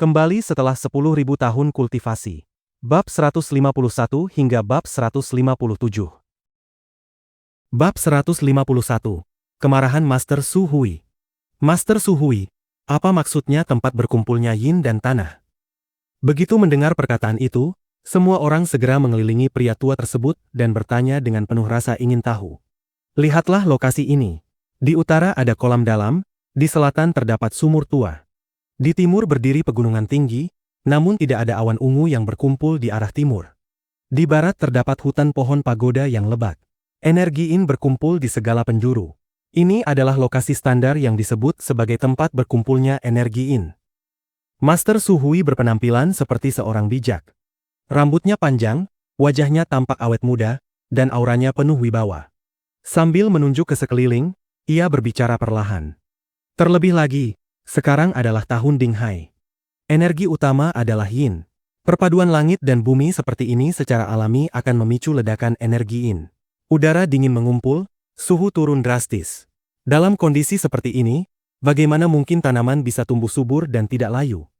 Kembali setelah 10.000 tahun kultivasi. Bab 151 hingga bab 157. Bab 151. Kemarahan Master Su Hui. Master Su Hui, apa maksudnya tempat berkumpulnya yin dan tanah? Begitu mendengar perkataan itu, semua orang segera mengelilingi pria tua tersebut dan bertanya dengan penuh rasa ingin tahu. Lihatlah lokasi ini. Di utara ada kolam dalam, di selatan terdapat sumur tua. Di timur berdiri pegunungan tinggi, namun tidak ada awan ungu yang berkumpul di arah timur. Di barat terdapat hutan pohon pagoda yang lebat. Energi yin berkumpul di segala penjuru. Ini adalah lokasi standar yang disebut sebagai tempat berkumpulnya energi yin. Master Su Hui berpenampilan seperti seorang bijak. Rambutnya panjang, wajahnya tampak awet muda, dan auranya penuh wibawa. Sambil menunjuk ke sekeliling, ia berbicara perlahan. Terlebih lagi, sekarang adalah tahun Ding Hai. Energi utama adalah yin. Perpaduan langit dan bumi seperti ini secara alami akan memicu ledakan energi yin. Udara dingin mengumpul, suhu turun drastis. Dalam kondisi seperti ini, bagaimana mungkin tanaman bisa tumbuh subur dan tidak layu?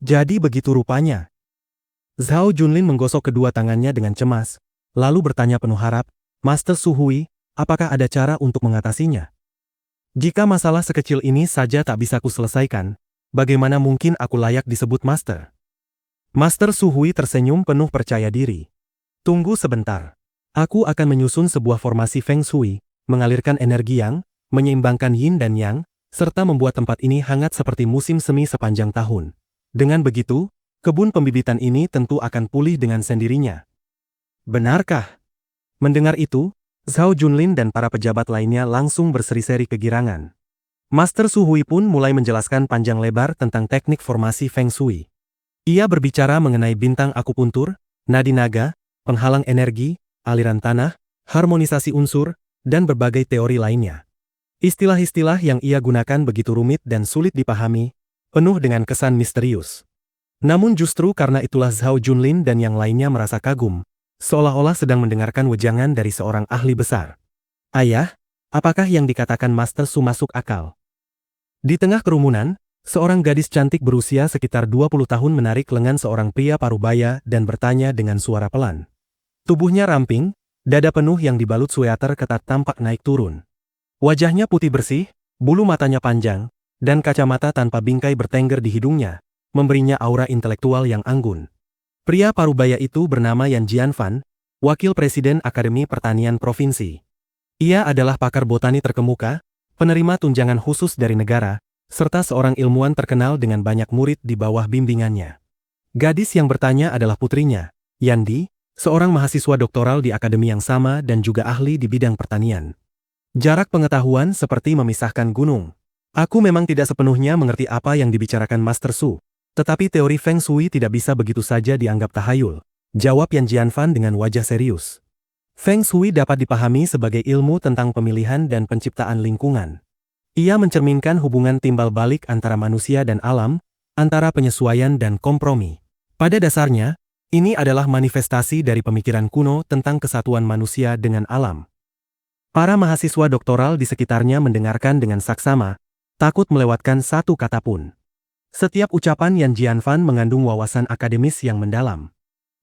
Jadi begitu rupanya. Zhao Junlin menggosok kedua tangannya dengan cemas, lalu bertanya penuh harap, Master Su Hui, apakah ada cara untuk mengatasinya? Jika masalah sekecil ini saja tak bisa kuselesaikan, bagaimana mungkin aku layak disebut Master? Master Su Hui tersenyum penuh percaya diri. Tunggu sebentar. Aku akan menyusun sebuah formasi Feng Shui, mengalirkan energi yang, menyeimbangkan yin dan yang, serta membuat tempat ini hangat seperti musim semi sepanjang tahun. Dengan begitu, kebun pembibitan ini tentu akan pulih dengan sendirinya. Benarkah? Mendengar itu, Zhao Junlin dan para pejabat lainnya langsung berseri-seri kegirangan. Master Su Hui pun mulai menjelaskan panjang lebar tentang teknik formasi Feng Shui. Ia berbicara mengenai bintang akupuntur, nadi naga, penghalang energi, aliran tanah, harmonisasi unsur, dan berbagai teori lainnya. Istilah-istilah yang ia gunakan begitu rumit dan sulit dipahami, penuh dengan kesan misterius. Namun justru karena itulah Zhao Junlin dan yang lainnya merasa kagum, seolah-olah sedang mendengarkan wejangan dari seorang ahli besar. Ayah, apakah yang dikatakan Master Su masuk akal? Di tengah kerumunan, seorang gadis cantik berusia sekitar 20 tahun menarik lengan seorang pria parubaya dan bertanya dengan suara pelan. Tubuhnya ramping, dada penuh yang dibalut sweater ketat tampak naik turun. Wajahnya putih bersih, bulu matanya panjang, dan kacamata tanpa bingkai bertengger di hidungnya, memberinya aura intelektual yang anggun. Pria parubaya itu bernama Yan Jianfan, wakil presiden Akademi Pertanian Provinsi. Ia adalah pakar botani terkemuka, penerima tunjangan khusus dari negara, serta seorang ilmuwan terkenal dengan banyak murid di bawah bimbingannya. Gadis yang bertanya adalah putrinya, Yandi, seorang mahasiswa doktoral di akademi yang sama dan juga ahli di bidang pertanian. Jarak pengetahuan seperti memisahkan gunung. Aku memang tidak sepenuhnya mengerti apa yang dibicarakan Master Su, tetapi teori Feng Shui tidak bisa begitu saja dianggap tahayul, jawab Yan Jianfan dengan wajah serius. Feng Shui dapat dipahami sebagai ilmu tentang pemilihan dan penciptaan lingkungan. Ia mencerminkan hubungan timbal balik antara manusia dan alam, antara penyesuaian dan kompromi. Pada dasarnya, ini adalah manifestasi dari pemikiran kuno tentang kesatuan manusia dengan alam. Para mahasiswa doktoral di sekitarnya mendengarkan dengan saksama, takut melewatkan satu kata pun. Setiap ucapan Yan Jianfan mengandung wawasan akademis yang mendalam.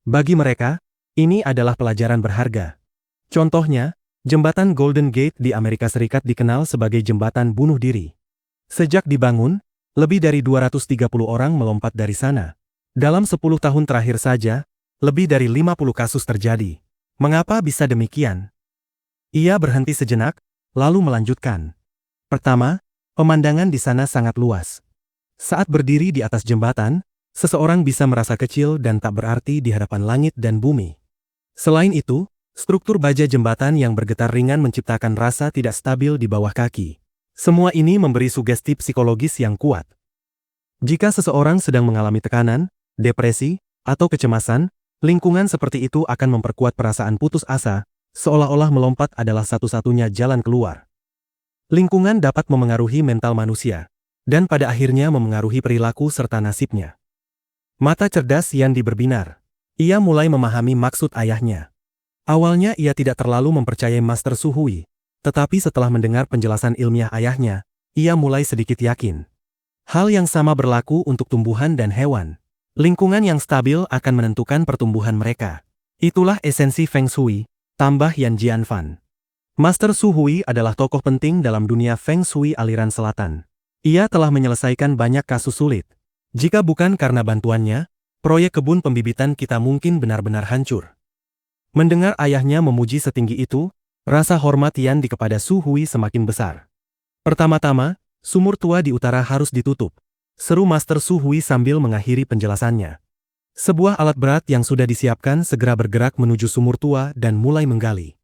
Bagi mereka, ini adalah pelajaran berharga. Contohnya, jembatan Golden Gate di Amerika Serikat dikenal sebagai jembatan bunuh diri. Sejak dibangun, lebih dari 230 orang melompat dari sana. Dalam 10 tahun terakhir saja, lebih dari 50 kasus terjadi. Mengapa bisa demikian? Ia berhenti sejenak, lalu melanjutkan. Pertama, pemandangan di sana sangat luas. Saat berdiri di atas jembatan, seseorang bisa merasa kecil dan tak berarti di hadapan langit dan bumi. Selain itu, struktur baja jembatan yang bergetar ringan menciptakan rasa tidak stabil di bawah kaki. Semua ini memberi sugesti psikologis yang kuat. Jika seseorang sedang mengalami tekanan, depresi, atau kecemasan, lingkungan seperti itu akan memperkuat perasaan putus asa, seolah-olah melompat adalah satu-satunya jalan keluar. Lingkungan dapat memengaruhi mental manusia, dan pada akhirnya memengaruhi perilaku serta nasibnya. Mata cerdas Yandi berbinar. Ia mulai memahami maksud ayahnya. Awalnya ia tidak terlalu mempercayai Master Su Hui, tetapi setelah mendengar penjelasan ilmiah ayahnya, ia mulai sedikit yakin. Hal yang sama berlaku untuk tumbuhan dan hewan. Lingkungan yang stabil akan menentukan pertumbuhan mereka. Itulah esensi Feng Shui, tambah Yan Jianfan. Master Su Hui adalah tokoh penting dalam dunia Feng Shui aliran selatan. Ia telah menyelesaikan banyak kasus sulit. Jika bukan karena bantuannya, proyek kebun pembibitan kita mungkin benar-benar hancur. Mendengar ayahnya memuji setinggi itu, rasa hormat Yan kepada Su Hui semakin besar. Pertama-tama, sumur tua di utara harus ditutup, seru Master Su Hui sambil mengakhiri penjelasannya. Sebuah alat berat yang sudah disiapkan segera bergerak menuju sumur tua dan mulai menggali.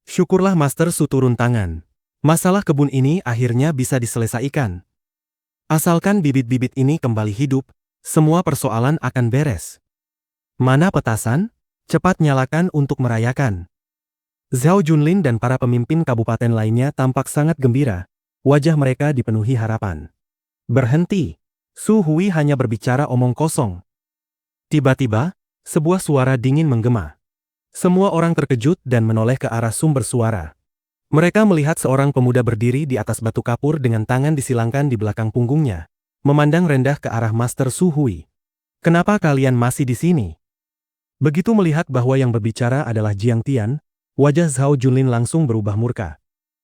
Syukurlah Master Su turun tangan. Masalah kebun ini akhirnya bisa diselesaikan. Asalkan bibit-bibit ini kembali hidup, semua persoalan akan beres. Mana petasan? Cepat nyalakan untuk merayakan. Zhao Junlin dan para pemimpin kabupaten lainnya tampak sangat gembira. Wajah mereka dipenuhi harapan. Berhenti. Su Hui hanya berbicara omong kosong. Tiba-tiba, sebuah suara dingin menggema. Semua orang terkejut dan menoleh ke arah sumber suara. Mereka melihat seorang pemuda berdiri di atas batu kapur dengan tangan disilangkan di belakang punggungnya, memandang rendah ke arah Master Su Hui. Kenapa kalian masih di sini? Begitu melihat bahwa yang berbicara adalah Jiang Tian, wajah Zhao Junlin langsung berubah murka.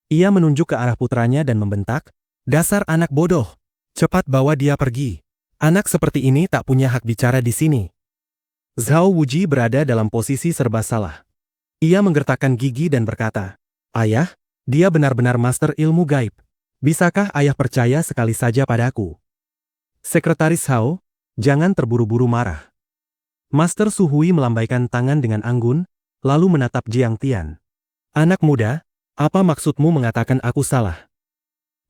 Ia menunjuk ke arah putranya dan membentak, "Dasar anak bodoh! Cepat bawa dia pergi. Anak seperti ini tak punya hak bicara di sini." Zhao Wuji berada dalam posisi serba salah. Ia menggertakkan gigi dan berkata, "Ayah, dia benar-benar master ilmu gaib. Bisakah ayah percaya sekali saja padaku?" Sekretaris Zhao, jangan terburu-buru marah. Master Su Hui melambaikan tangan dengan anggun, lalu menatap Jiang Tian. "Anak muda, apa maksudmu mengatakan aku salah?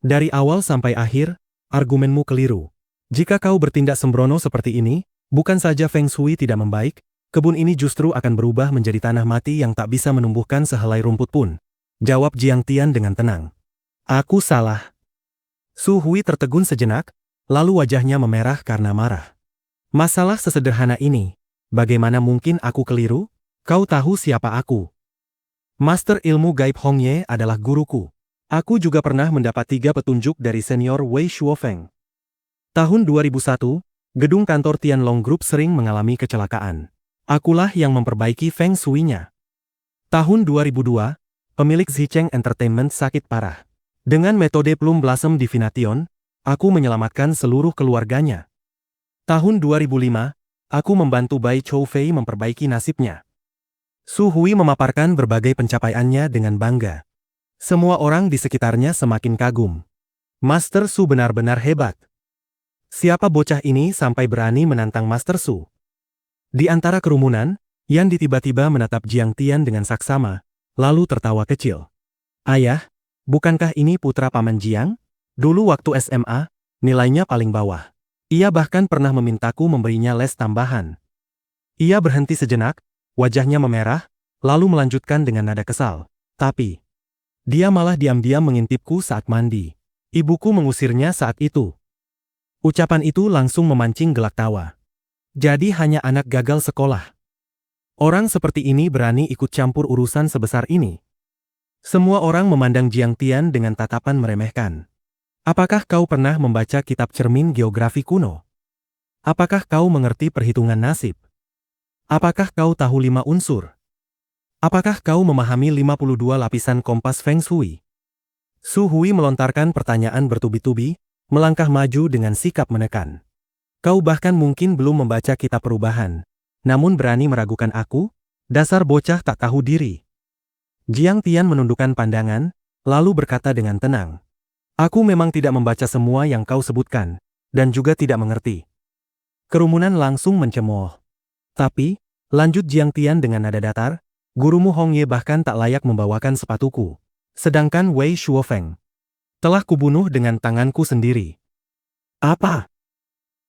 Dari awal sampai akhir, argumenmu keliru. Jika kau bertindak sembrono seperti ini, bukan saja Feng Shui tidak membaik, kebun ini justru akan berubah menjadi tanah mati yang tak bisa menumbuhkan sehelai rumput pun," jawab Jiang Tian dengan tenang. "Aku salah." Su Hui tertegun sejenak, lalu wajahnya memerah karena marah. "Masalah sesederhana ini, bagaimana mungkin aku keliru? Kau tahu siapa aku? Master ilmu gaib Hong Ye adalah guruku. Aku juga pernah mendapat 3 petunjuk dari senior Wei Shuofeng. Tahun 2001, gedung kantor Tianlong Group sering mengalami kecelakaan. Akulah yang memperbaiki Feng Shui-nya. Tahun 2002, pemilik Zicheng Entertainment sakit parah. Dengan metode Plum Blossom Divination, aku menyelamatkan seluruh keluarganya. Tahun 2005, aku membantu Bai Chou Fei memperbaiki nasibnya." Su Hui memaparkan berbagai pencapaiannya dengan bangga. Semua orang di sekitarnya semakin kagum. Master Su benar-benar hebat. Siapa bocah ini sampai berani menantang Master Su? Di antara kerumunan, Yan tiba-tiba menatap Jiang Tian dengan saksama, lalu tertawa kecil. "Ayah, bukankah ini putra Paman Jiang? Dulu waktu SMA, nilainya paling bawah. Ia bahkan pernah memintaku memberinya les tambahan." Ia berhenti sejenak, wajahnya memerah, lalu melanjutkan dengan nada kesal. "Tapi, dia malah diam-diam mengintipku saat mandi. Ibuku mengusirnya saat itu." Ucapan itu langsung memancing gelak tawa. Jadi hanya anak gagal sekolah. Orang seperti ini berani ikut campur urusan sebesar ini. Semua orang memandang Jiang Tian dengan tatapan meremehkan. "Apakah kau pernah membaca kitab cermin geografi kuno? Apakah kau mengerti perhitungan nasib? Apakah kau tahu 5 unsur? Apakah kau memahami 52 lapisan kompas Feng Shui?" Su Hui melontarkan pertanyaan bertubi-tubi, melangkah maju dengan sikap menekan. "Kau bahkan mungkin belum membaca kitab perubahan, namun berani meragukan aku? Dasar bocah tak tahu diri." Jiang Tian menundukkan pandangan, lalu berkata dengan tenang, "Aku memang tidak membaca semua yang kau sebutkan, dan juga tidak mengerti." Kerumunan langsung mencemooh. "Tapi," lanjut Jiang Tian dengan nada datar, "gurumu Hong Ye bahkan tak layak membawakan sepatuku. Sedangkan Wei Shuofeng telah kubunuh dengan tanganku sendiri." "Apa?"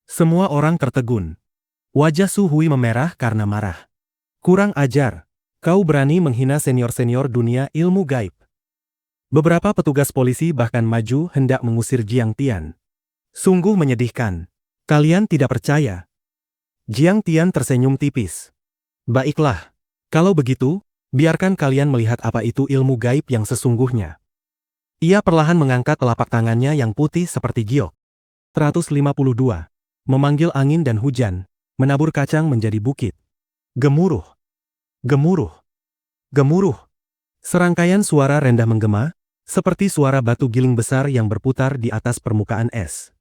Semua orang tertegun. Wajah Su Hui memerah karena marah. "Kurang ajar. Kau berani menghina senior-senior dunia ilmu gaib." Beberapa petugas polisi bahkan maju hendak mengusir Jiang Tian. "Sungguh menyedihkan. Kalian tidak percaya." Jiang Tian tersenyum tipis. "Baiklah. Kalau begitu, biarkan kalian melihat apa itu ilmu gaib yang sesungguhnya." Ia perlahan mengangkat telapak tangannya yang putih seperti giok. 152. Memanggil angin dan hujan, menabur kacang menjadi bukit. Gemuruh. Gemuruh. Gemuruh. Serangkaian suara rendah menggema, seperti suara batu giling besar yang berputar di atas permukaan es.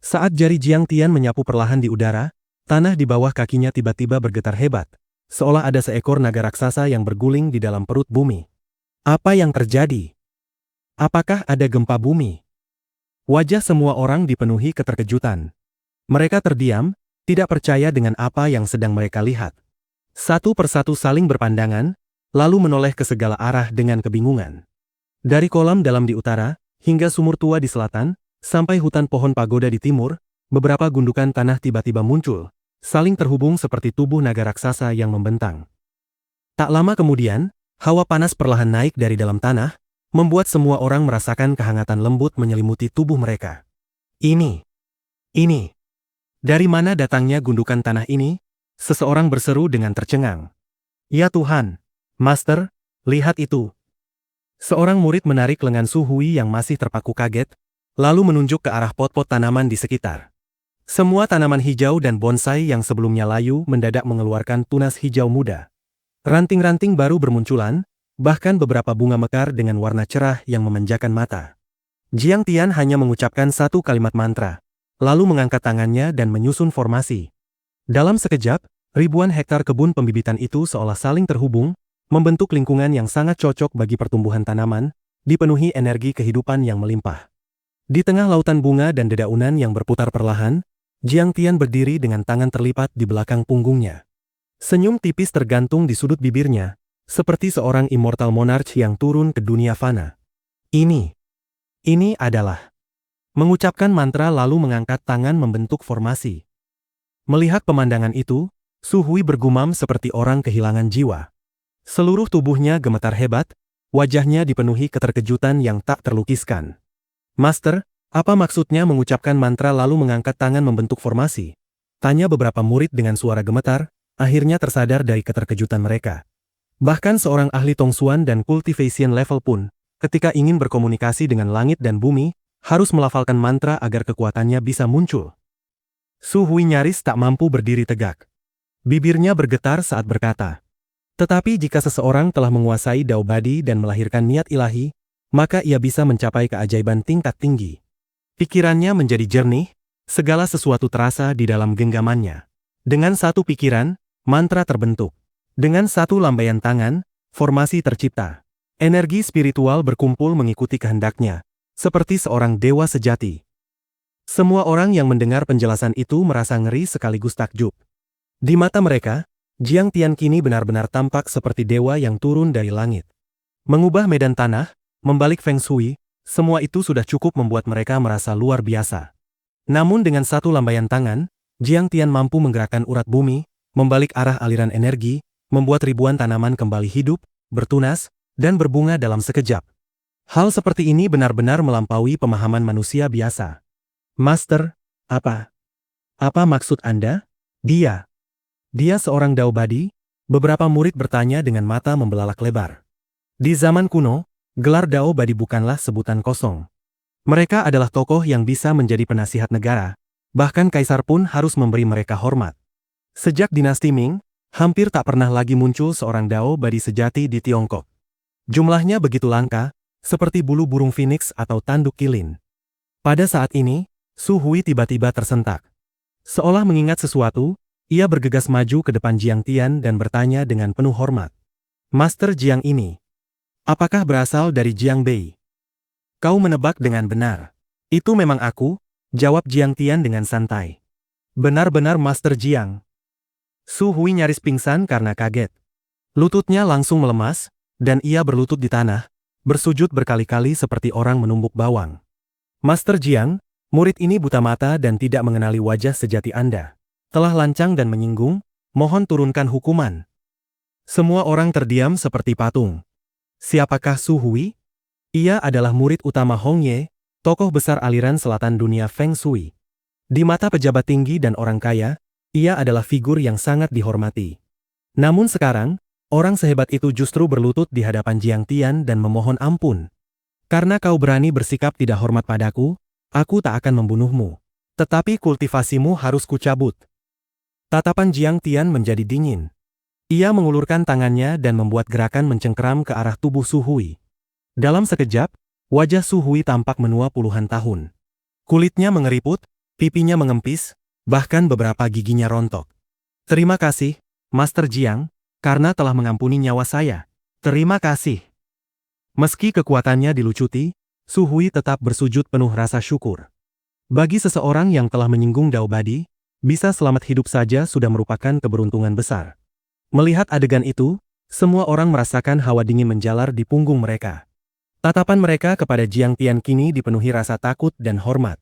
Saat jari Jiang Tian menyapu perlahan di udara, tanah di bawah kakinya tiba-tiba bergetar hebat, seolah ada seekor naga raksasa yang berguling di dalam perut bumi. Apa yang terjadi? Apakah ada gempa bumi? Wajah semua orang dipenuhi keterkejutan. Mereka terdiam, tidak percaya dengan apa yang sedang mereka lihat. Satu persatu saling berpandangan, lalu menoleh ke segala arah dengan kebingungan. Dari kolam dalam di utara, hingga sumur tua di selatan, sampai hutan pohon pagoda di timur, beberapa gundukan tanah tiba-tiba muncul, saling terhubung seperti tubuh naga raksasa yang membentang. Tak lama kemudian, hawa panas perlahan naik dari dalam tanah, membuat semua orang merasakan kehangatan lembut menyelimuti tubuh mereka. Ini. Dari mana datangnya gundukan tanah ini? Seseorang berseru dengan tercengang. Ya Tuhan, Master, lihat itu. Seorang murid menarik lengan Su Hui yang masih terpaku kaget, lalu menunjuk ke arah pot-pot tanaman di sekitar. Semua tanaman hijau dan bonsai yang sebelumnya layu mendadak mengeluarkan tunas hijau muda. Ranting-ranting baru bermunculan, bahkan beberapa bunga mekar dengan warna cerah yang memanjakan mata. Jiang Tian hanya mengucapkan satu kalimat mantra, lalu mengangkat tangannya dan menyusun formasi. Dalam sekejap, ribuan hektar kebun pembibitan itu seolah saling terhubung, membentuk lingkungan yang sangat cocok bagi pertumbuhan tanaman, dipenuhi energi kehidupan yang melimpah. Di tengah lautan bunga dan dedaunan yang berputar perlahan, Jiang Tian berdiri dengan tangan terlipat di belakang punggungnya. Senyum tipis tergantung di sudut bibirnya, seperti seorang immortal monarch yang turun ke dunia fana. Ini adalah. Mengucapkan mantra lalu mengangkat tangan membentuk formasi. Melihat pemandangan itu, Su Hui bergumam seperti orang kehilangan jiwa. Seluruh tubuhnya gemetar hebat, wajahnya dipenuhi keterkejutan yang tak terlukiskan. Master, apa maksudnya mengucapkan mantra lalu mengangkat tangan membentuk formasi? Tanya beberapa murid dengan suara gemetar, akhirnya tersadar dari keterkejutan mereka. Bahkan seorang ahli tongsuan dan cultivation level pun, ketika ingin berkomunikasi dengan langit dan bumi, harus melafalkan mantra agar kekuatannya bisa muncul. Su Hui nyaris tak mampu berdiri tegak. Bibirnya bergetar saat berkata. Tetapi jika seseorang telah menguasai Dao Badi dan melahirkan niat ilahi, maka ia bisa mencapai keajaiban tingkat tinggi. Pikirannya menjadi jernih, segala sesuatu terasa di dalam genggamannya. Dengan satu pikiran, mantra terbentuk. Dengan satu lambaian tangan, formasi tercipta. Energi spiritual berkumpul mengikuti kehendaknya, seperti seorang dewa sejati. Semua orang yang mendengar penjelasan itu merasa ngeri sekaligus takjub. Di mata mereka, Jiang Tian kini benar-benar tampak seperti dewa yang turun dari langit. Mengubah medan tanah, membalik Feng Shui, semua itu sudah cukup membuat mereka merasa luar biasa. Namun dengan satu lambaian tangan, Jiang Tian mampu menggerakkan urat bumi, membalik arah aliran energi, membuat ribuan tanaman kembali hidup, bertunas, dan berbunga dalam sekejap. Hal seperti ini benar-benar melampaui pemahaman manusia biasa. Master, apa maksud Anda? Dia seorang Dao Badi? Beberapa murid bertanya dengan mata membelalak lebar. Di zaman kuno, gelar Dao Badi bukanlah sebutan kosong. Mereka adalah tokoh yang bisa menjadi penasihat negara, bahkan kaisar pun harus memberi mereka hormat. Sejak dinasti Ming, hampir tak pernah lagi muncul seorang Dao Badi sejati di Tiongkok. Jumlahnya begitu langka, seperti bulu burung phoenix atau tanduk kilin. Pada saat ini, Su Hui tiba-tiba tersentak. Seolah mengingat sesuatu, ia bergegas maju ke depan Jiang Tian dan bertanya dengan penuh hormat. Master Jiang ini, apakah berasal dari Jiang Bei? Kau menebak dengan benar. Itu memang aku, jawab Jiang Tian dengan santai. Benar-benar Master Jiang. Su Hui nyaris pingsan karena kaget. Lututnya langsung melemas, dan ia berlutut di tanah, bersujud berkali-kali seperti orang menumbuk bawang. Master Jiang, murid ini buta mata dan tidak mengenali wajah sejati Anda. Telah lancang dan menyinggung, mohon turunkan hukuman. Semua orang terdiam seperti patung. Siapakah Su Hui? Ia adalah murid utama Hong Ye, tokoh besar aliran selatan dunia Feng Shui. Di mata pejabat tinggi dan orang kaya, ia adalah figur yang sangat dihormati. Namun sekarang, orang sehebat itu justru berlutut di hadapan Jiang Tian dan memohon ampun. Karena kau berani bersikap tidak hormat padaku, aku tak akan membunuhmu. Tetapi kultivasimu harus kucabut. Tatapan Jiang Tian menjadi dingin. Ia mengulurkan tangannya dan membuat gerakan mencengkeram ke arah tubuh Su Hui. Dalam sekejap, wajah Su Hui tampak menua puluhan tahun. Kulitnya mengeriput, pipinya mengempis, bahkan beberapa giginya rontok. Terima kasih, Master Jiang, karena telah mengampuni nyawa saya. Terima kasih. Meski kekuatannya dilucuti, Su Hui tetap bersujud penuh rasa syukur. Bagi seseorang yang telah menyinggung Dao Badi, bisa selamat hidup saja sudah merupakan keberuntungan besar. Melihat adegan itu, semua orang merasakan hawa dingin menjalar di punggung mereka. Tatapan mereka kepada Jiang Tian kini dipenuhi rasa takut dan hormat.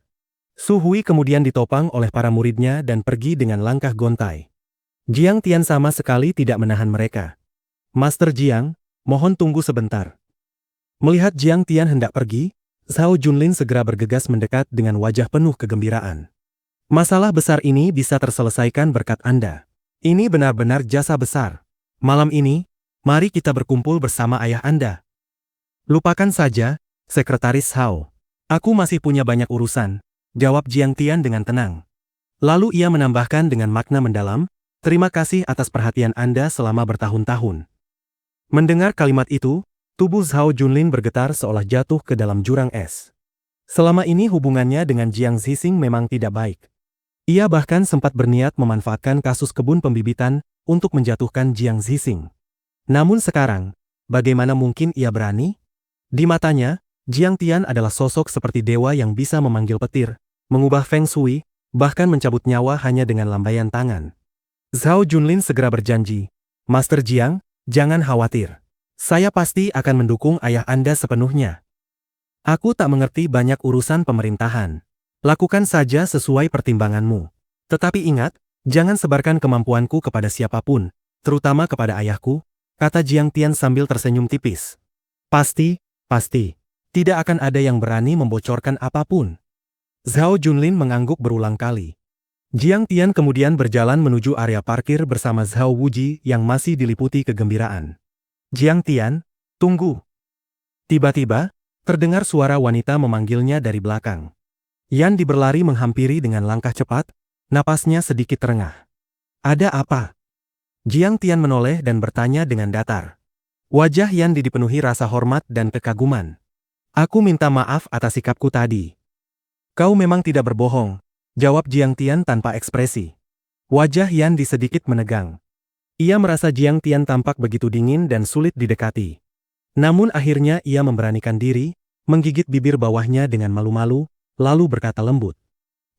Su Hui kemudian ditopang oleh para muridnya dan pergi dengan langkah gontai. Jiang Tian sama sekali tidak menahan mereka. Master Jiang, mohon tunggu sebentar. Melihat Jiang Tian hendak pergi, Zhao Junlin segera bergegas mendekat dengan wajah penuh kegembiraan. Masalah besar ini bisa terselesaikan berkat Anda. Ini benar-benar jasa besar. Malam ini, mari kita berkumpul bersama ayah Anda. Lupakan saja, Sekretaris Zhao. Aku masih punya banyak urusan, jawab Jiang Tian dengan tenang. Lalu ia menambahkan dengan makna mendalam, terima kasih atas perhatian Anda selama bertahun-tahun. Mendengar kalimat itu, tubuh Zhao Junlin bergetar seolah jatuh ke dalam jurang es. Selama ini hubungannya dengan Jiang Zixing memang tidak baik. Ia bahkan sempat berniat memanfaatkan kasus kebun pembibitan untuk menjatuhkan Jiang Zixing. Namun sekarang, bagaimana mungkin ia berani? Di matanya, Jiang Tian adalah sosok seperti dewa yang bisa memanggil petir, mengubah feng shui, bahkan mencabut nyawa hanya dengan lambaian tangan. Zhao Junlin segera berjanji, Master Jiang, jangan khawatir. Saya pasti akan mendukung ayah Anda sepenuhnya. Aku tak mengerti banyak urusan pemerintahan. Lakukan saja sesuai pertimbanganmu. Tetapi ingat, jangan sebarkan kemampuanku kepada siapapun, terutama kepada ayahku, kata Jiang Tian sambil tersenyum tipis. Pasti. Tidak akan ada yang berani membocorkan apapun. Zhao Junlin mengangguk berulang kali. Jiang Tian kemudian berjalan menuju area parkir bersama Zhao Wuji yang masih diliputi kegembiraan. Jiang Tian, tunggu. Tiba-tiba, terdengar suara wanita memanggilnya dari belakang. Yan Di berlari menghampiri dengan langkah cepat, napasnya sedikit terengah. Ada apa? Jiang Tian menoleh dan bertanya dengan datar. Wajah Yan Di dipenuhi rasa hormat dan kekaguman. Aku minta maaf atas sikapku tadi. Kau memang tidak berbohong, jawab Jiang Tian tanpa ekspresi. Wajah Yan Di sedikit menegang. Ia merasa Jiang Tian tampak begitu dingin dan sulit didekati. Namun akhirnya ia memberanikan diri, menggigit bibir bawahnya dengan malu-malu, lalu berkata lembut.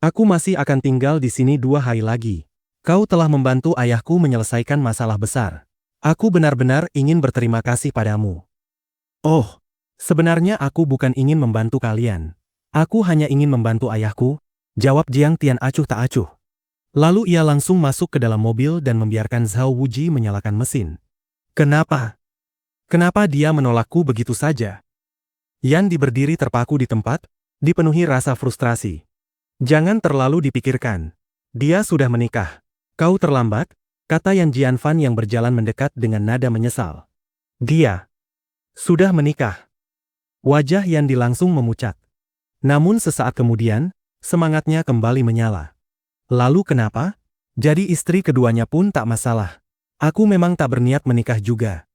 Aku masih akan tinggal di sini 2 hari lagi. Kau telah membantu ayahku menyelesaikan masalah besar. Aku benar-benar ingin berterima kasih padamu. Oh, sebenarnya aku bukan ingin membantu kalian. Aku hanya ingin membantu ayahku, jawab Jiang Tian acuh tak acuh. Lalu ia langsung masuk ke dalam mobil dan membiarkan Zhao Wuji menyalakan mesin. Kenapa? Kenapa dia menolakku begitu saja? Yan Di berdiri terpaku di tempat, dipenuhi rasa frustrasi. Jangan terlalu dipikirkan. Dia sudah menikah. Kau terlambat, kata Yan Jianfan yang berjalan mendekat dengan nada menyesal. Dia sudah menikah. Wajah Yan Di langsung memucat. Namun sesaat kemudian, semangatnya kembali menyala. Lalu kenapa? Jadi istri keduanya pun tak masalah. Aku memang tak berniat menikah juga.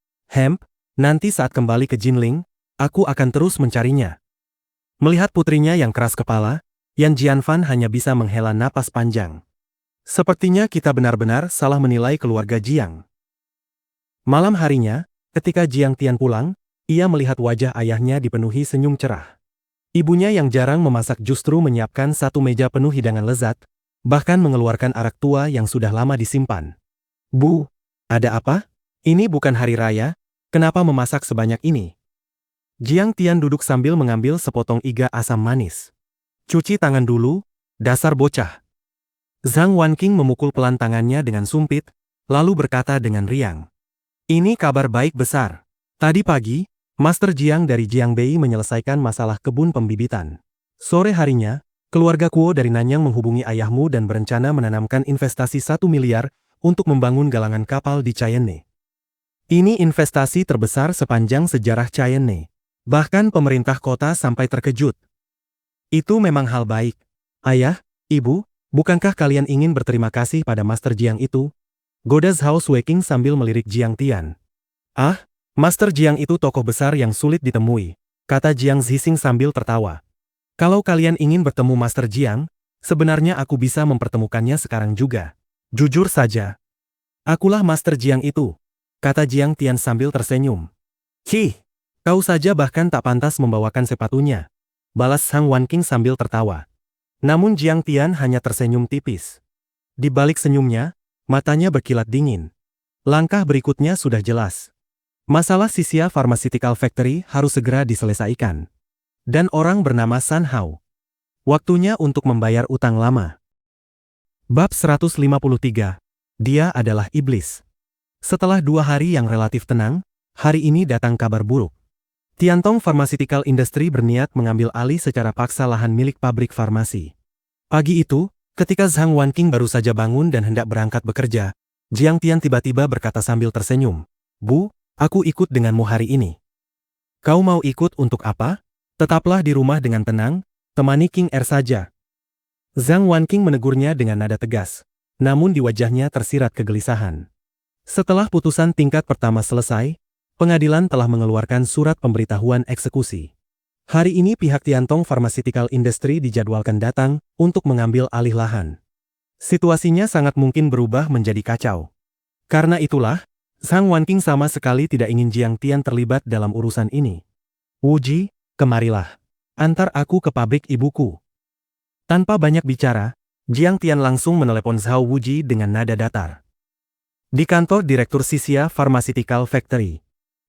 Nanti saat kembali ke Jinling, aku akan terus mencarinya. Melihat putrinya yang keras kepala, Yan Jianfan hanya bisa menghela napas panjang. Sepertinya kita benar-benar salah menilai keluarga Jiang. Malam harinya, ketika Jiang Tian pulang, ia melihat wajah ayahnya dipenuhi senyum cerah. Ibunya yang jarang memasak justru menyiapkan satu meja penuh hidangan lezat, bahkan mengeluarkan arak tua yang sudah lama disimpan. Bu, ada apa? Ini bukan hari raya, kenapa memasak sebanyak ini? Jiang Tian duduk sambil mengambil sepotong iga asam manis. Cuci tangan dulu, dasar bocah. Zhang Wanqing memukul pelan tangannya dengan sumpit, lalu berkata dengan riang. Ini kabar baik besar. Tadi pagi, Master Jiang dari Jiangbei menyelesaikan masalah kebun pembibitan. Sore harinya, keluarga Kuo dari Nanyang menghubungi ayahmu dan berencana menanamkan investasi 1 miliar untuk membangun galangan kapal di Chayenne. Ini investasi terbesar sepanjang sejarah Chayenne. Bahkan pemerintah kota sampai terkejut. Itu memang hal baik. Ayah, Ibu, bukankah kalian ingin berterima kasih pada Master Jiang itu? Goda Zhao Sueking sambil melirik Jiang Tian. Ah, Master Jiang itu tokoh besar yang sulit ditemui, kata Jiang Zixing sambil tertawa. Kalau kalian ingin bertemu Master Jiang, sebenarnya aku bisa mempertemukannya sekarang juga. Jujur saja, akulah Master Jiang itu, kata Jiang Tian sambil tersenyum. Cih, kau saja bahkan tak pantas membawakan sepatunya, balas Zhang Wanqing sambil tertawa. Namun Jiang Tian hanya tersenyum tipis. Di balik senyumnya, matanya berkilat dingin. Langkah berikutnya sudah jelas. Masalah Xixia Pharmaceutical Factory harus segera diselesaikan. Dan orang bernama San Hao. Waktunya untuk membayar utang lama. Bab 153. Dia adalah iblis. Setelah 2 hari yang relatif tenang, hari ini datang kabar buruk. Tiantong Pharmaceutical Industry berniat mengambil alih secara paksa lahan milik pabrik farmasi. Pagi itu, ketika Zhang Wanqing baru saja bangun dan hendak berangkat bekerja, Jiang Tian tiba-tiba berkata sambil tersenyum, "Bu, aku ikut denganmu hari ini." "Kau mau ikut untuk apa?" "Tetaplah di rumah dengan tenang, temani King Er saja." Zhang Wanqing menegurnya dengan nada tegas, namun di wajahnya tersirat kegelisahan. Setelah putusan tingkat pertama selesai, pengadilan telah mengeluarkan surat pemberitahuan eksekusi. Hari ini pihak Tiantong Pharmaceutical Industry dijadwalkan datang untuk mengambil alih lahan. Situasinya sangat mungkin berubah menjadi kacau. Karena itulah, Zhang Wanqing sama sekali tidak ingin Jiang Tian terlibat dalam urusan ini. "Wuji, kemarilah. Antar aku ke pabrik ibuku." Tanpa banyak bicara, Jiang Tian langsung menelepon Zhao Wuji dengan nada datar. Di kantor Direktur Xixia Pharmaceutical Factory,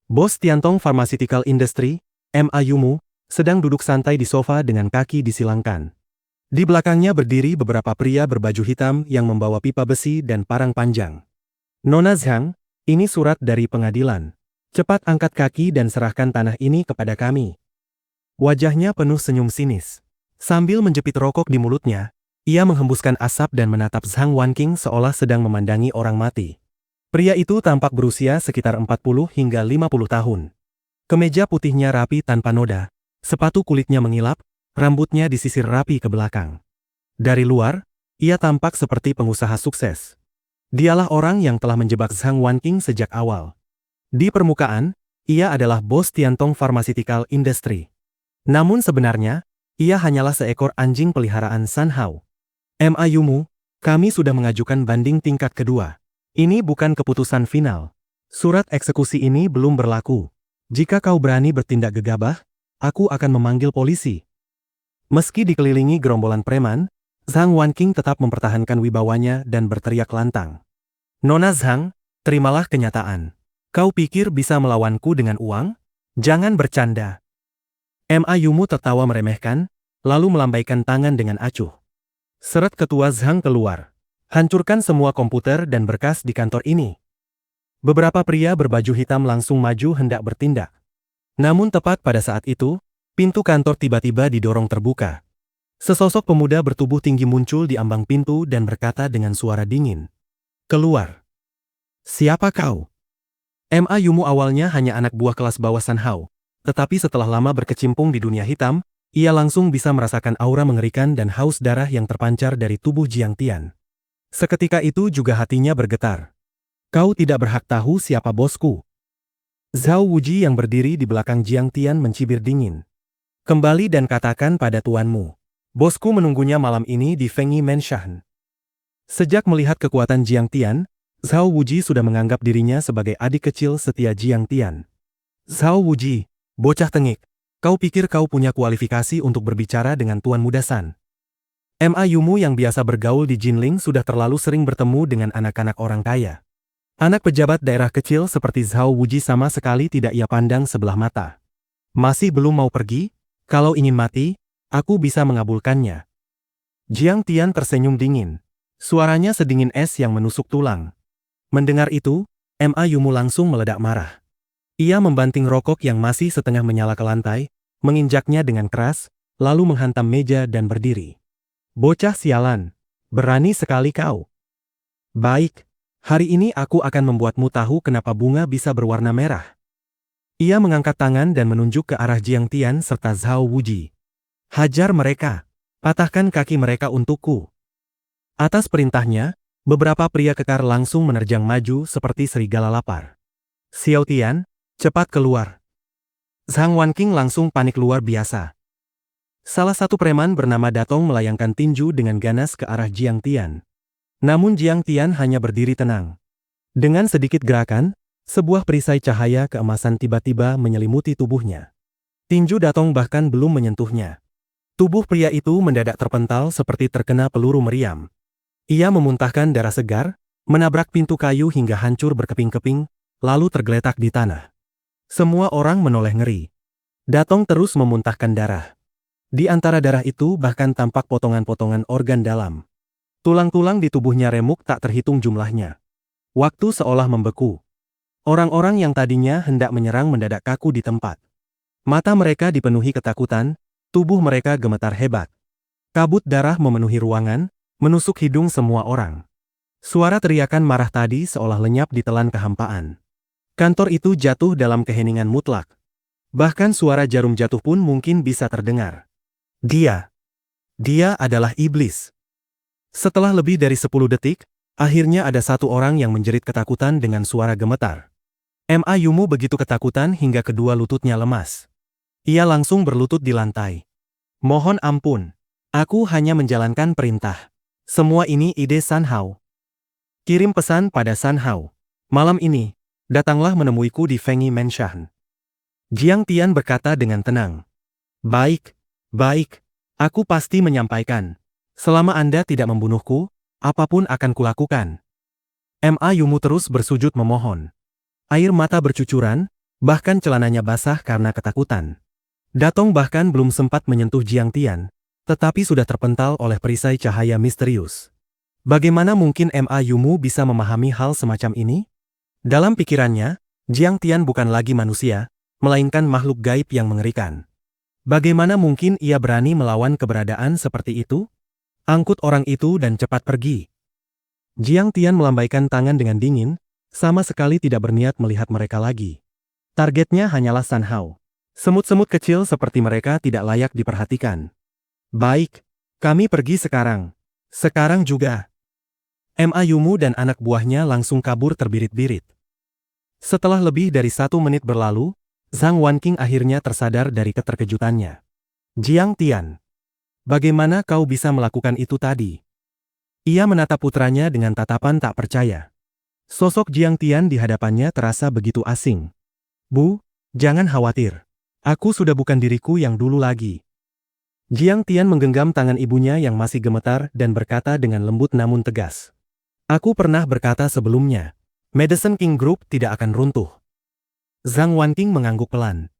Bos Tiantong Pharmaceutical Industry, M.A. Yumu, sedang duduk santai di sofa dengan kaki disilangkan. Di belakangnya berdiri beberapa pria berbaju hitam yang membawa pipa besi dan parang panjang. "Nona Zhang, ini surat dari pengadilan. Cepat angkat kaki dan serahkan tanah ini kepada kami." Wajahnya penuh senyum sinis. Sambil menjepit rokok di mulutnya, ia menghembuskan asap dan menatap Zhang Wanqing seolah sedang memandangi orang mati. Pria itu tampak berusia sekitar 40 hingga 50 tahun. Kemeja putihnya rapi tanpa noda, sepatu kulitnya mengilap, rambutnya disisir rapi ke belakang. Dari luar, ia tampak seperti pengusaha sukses. Dialah orang yang telah menjebak Zhang Wanqing sejak awal. Di permukaan, ia adalah bos Tiantong Pharmaceutical Industry. Namun sebenarnya, ia hanyalah seekor anjing peliharaan San Hao. "M.A. Yumu, kami sudah mengajukan banding tingkat kedua. Ini bukan keputusan final. Surat eksekusi ini belum berlaku. Jika kau berani bertindak gegabah, aku akan memanggil polisi." Meski dikelilingi gerombolan preman, Zhang Wanqing tetap mempertahankan wibawanya dan berteriak lantang. "Nona Zhang, terimalah kenyataan. Kau pikir bisa melawanku dengan uang? Jangan bercanda." M.A. Yumu tertawa meremehkan, lalu melambaikan tangan dengan acuh. Seret ketua Zhang keluar. "Hancurkan semua komputer dan berkas di kantor ini." Beberapa pria berbaju hitam langsung maju hendak bertindak. Namun tepat pada saat itu, pintu kantor tiba-tiba didorong terbuka. Sesosok pemuda bertubuh tinggi muncul di ambang pintu dan berkata dengan suara dingin, "Keluar." "Siapa kau?" M.A. Yumu awalnya hanya anak buah kelas bawah San Hao, tetapi setelah lama berkecimpung di dunia hitam, ia langsung bisa merasakan aura mengerikan dan haus darah yang terpancar dari tubuh Jiang Tian. Seketika itu juga hatinya bergetar. "Kau tidak berhak tahu siapa bosku." Zhao Wuji yang berdiri di belakang Jiang Tian mencibir dingin. "Kembali dan katakan pada tuanmu. Bosku menunggunya malam ini di Fengyi Mansion." Sejak melihat kekuatan Jiang Tian, Zhao Wuji sudah menganggap dirinya sebagai adik kecil setia Jiang Tian. "Zhao Wuji, bocah tengik, kau pikir kau punya kualifikasi untuk berbicara dengan Tuan Muda San?" M.A. Yumu yang biasa bergaul di Jinling sudah terlalu sering bertemu dengan anak-anak orang kaya. Anak pejabat daerah kecil seperti Zhao Wuji sama sekali tidak ia pandang sebelah mata. "Masih belum mau pergi? Kalau ingin mati, aku bisa mengabulkannya." Jiang Tian tersenyum dingin. Suaranya sedingin es yang menusuk tulang. Mendengar itu, M.A. Yumu langsung meledak marah. Ia membanting rokok yang masih setengah menyala ke lantai, menginjaknya dengan keras, lalu menghantam meja dan berdiri. "Bocah sialan, berani sekali kau. Baik, hari ini aku akan membuatmu tahu kenapa bunga bisa berwarna merah." Ia mengangkat tangan dan menunjuk ke arah Jiang Tian serta Zhao Wuji. "Hajar mereka." Patahkan kaki mereka untukku. Atas perintahnya, beberapa pria kekar langsung menerjang maju seperti serigala lapar. Xiao Tian, cepat keluar. Zhang Wanqing langsung panik luar biasa. Salah satu preman bernama Datong melayangkan tinju dengan ganas ke arah Jiang Tian. Namun Jiang Tian hanya berdiri tenang. Dengan sedikit gerakan, sebuah perisai cahaya keemasan tiba-tiba menyelimuti tubuhnya. Tinju Datong bahkan belum menyentuhnya. Tubuh pria itu mendadak terpental seperti terkena peluru meriam. Ia memuntahkan darah segar, menabrak pintu kayu hingga hancur berkeping-keping, lalu tergeletak di tanah. Semua orang menoleh ngeri. Datong terus memuntahkan darah. Di antara darah itu bahkan tampak potongan-potongan organ dalam. Tulang-tulang di tubuhnya remuk tak terhitung jumlahnya. Waktu seolah membeku. Orang-orang yang tadinya hendak menyerang mendadak kaku di tempat. Mata mereka dipenuhi ketakutan, tubuh mereka gemetar hebat. Kabut darah memenuhi ruangan, menusuk hidung semua orang. Suara teriakan marah tadi seolah lenyap di telan kehampaan. Kantor itu jatuh dalam keheningan mutlak. Bahkan suara jarum jatuh pun mungkin bisa terdengar. Dia adalah iblis. Setelah lebih dari 10 detik, akhirnya ada satu orang yang menjerit ketakutan dengan suara gemetar. Ma Yumu begitu ketakutan hingga kedua lututnya lemas. Ia langsung berlutut di lantai. Mohon ampun. Aku hanya menjalankan perintah. Semua ini ide San Hao. Kirim pesan pada San Hao. Malam ini, datanglah menemuiku di Fengyi Mansion. Jiang Tian berkata dengan tenang. Baik. Aku pasti menyampaikan. Selama Anda tidak membunuhku, apapun akan kulakukan. Ma Yumu terus bersujud memohon. Air mata bercucuran, bahkan celananya basah karena ketakutan. Datong bahkan belum sempat menyentuh Jiang Tian, tetapi sudah terpental oleh perisai cahaya misterius. Bagaimana mungkin Ma Yumu bisa memahami hal semacam ini? Dalam pikirannya, Jiang Tian bukan lagi manusia, melainkan makhluk gaib yang mengerikan. Bagaimana mungkin ia berani melawan keberadaan seperti itu? Angkut orang itu dan cepat pergi. Jiang Tian melambaikan tangan dengan dingin, sama sekali tidak berniat melihat mereka lagi. Targetnya hanyalah San Hao. Semut-semut kecil seperti mereka tidak layak diperhatikan. Baik, kami pergi sekarang. Sekarang juga. Ma Yumu dan anak buahnya langsung kabur terbirit-birit. Setelah lebih dari 1 menit berlalu, Zhang Wanqing akhirnya tersadar dari keterkejutannya. Jiang Tian, bagaimana kau bisa melakukan itu tadi? Ia menatap putranya dengan tatapan tak percaya. Sosok Jiang Tian di hadapannya terasa begitu asing. Bu, jangan khawatir. Aku sudah bukan diriku yang dulu lagi. Jiang Tian menggenggam tangan ibunya yang masih gemetar dan berkata dengan lembut namun tegas. Aku pernah berkata sebelumnya, Medicine King Group tidak akan runtuh. Zhang Wanqing mengangguk pelan.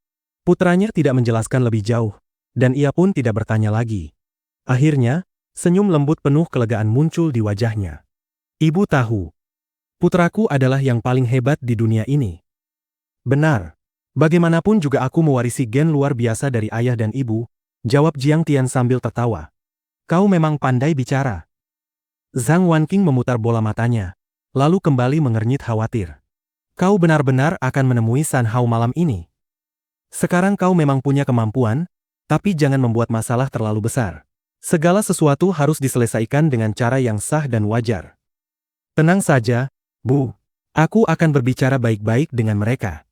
Putranya tidak menjelaskan lebih jauh, dan ia pun tidak bertanya lagi. Akhirnya, senyum lembut penuh kelegaan muncul di wajahnya. Ibu tahu, putraku adalah yang paling hebat di dunia ini. Benar. Bagaimanapun juga aku mewarisi gen luar biasa dari ayah dan ibu, jawab Jiang Tian sambil tertawa. Kau memang pandai bicara. Zhang Wanqing memutar bola matanya, lalu kembali mengernyit khawatir. Kau benar-benar akan menemui San Hao malam ini. Sekarang kau memang punya kemampuan, tapi jangan membuat masalah terlalu besar. Segala sesuatu harus diselesaikan dengan cara yang sah dan wajar. Tenang saja, Bu. Aku akan berbicara baik-baik dengan mereka.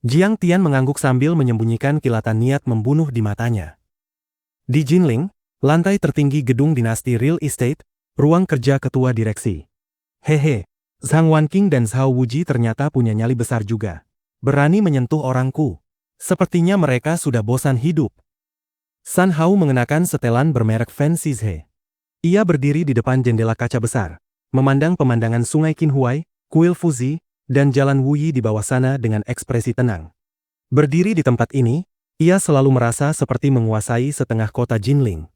Jiang Tian mengangguk sambil menyembunyikan kilatan niat membunuh di matanya. Di Jinling, lantai tertinggi gedung dinasti real estate, ruang kerja ketua direksi. Hehe, Zhang Wanqing dan Zhao Wuji ternyata punya nyali besar juga. Berani menyentuh orangku. Sepertinya mereka sudah bosan hidup. San Hao mengenakan setelan bermerek Fancy Zhe. Ia berdiri di depan jendela kaca besar, memandang pemandangan sungai Qinhuai, kuil Fuzi, dan jalan Wuyi di bawah sana dengan ekspresi tenang. Berdiri di tempat ini, ia selalu merasa seperti menguasai setengah kota Jinling.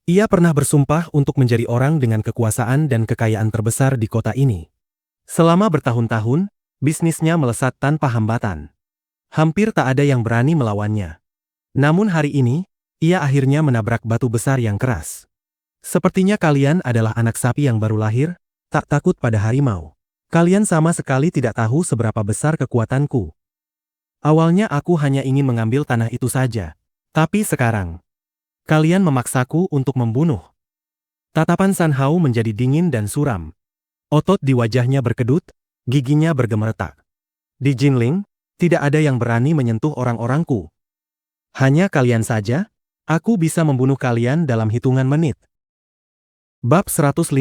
Ia pernah bersumpah untuk menjadi orang dengan kekuasaan dan kekayaan terbesar di kota ini. Selama bertahun-tahun, bisnisnya melesat tanpa hambatan. Hampir tak ada yang berani melawannya. Namun hari ini, ia akhirnya menabrak batu besar yang keras. Sepertinya kalian adalah anak sapi yang baru lahir, tak takut pada harimau. Kalian sama sekali tidak tahu seberapa besar kekuatanku. Awalnya aku hanya ingin mengambil tanah itu saja. Tapi sekarang, Kalian memaksaku untuk membunuh. Tatapan San Hao menjadi dingin dan suram. Otot di wajahnya berkedut, giginya bergemeretak. Di Jinling, tidak ada yang berani menyentuh orang-orangku. Hanya kalian saja, aku bisa membunuh kalian dalam hitungan menit. Bab 154.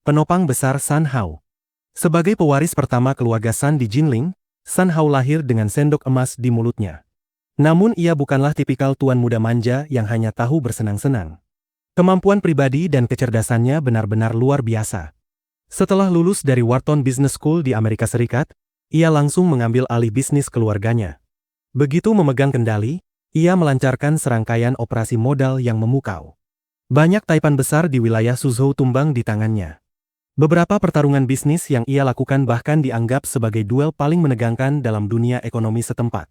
Penopang Besar San Hao. Sebagai pewaris pertama keluarga San di Jinling, San Hao lahir dengan sendok emas di mulutnya. Namun ia bukanlah tipikal tuan muda manja yang hanya tahu bersenang-senang. Kemampuan pribadi dan kecerdasannya benar-benar luar biasa. Setelah lulus dari Wharton Business School di Amerika Serikat, ia langsung mengambil alih bisnis keluarganya. Begitu memegang kendali, ia melancarkan serangkaian operasi modal yang memukau. Banyak taipan besar di wilayah Suzhou tumbang di tangannya. Beberapa pertarungan bisnis yang ia lakukan bahkan dianggap sebagai duel paling menegangkan dalam dunia ekonomi setempat.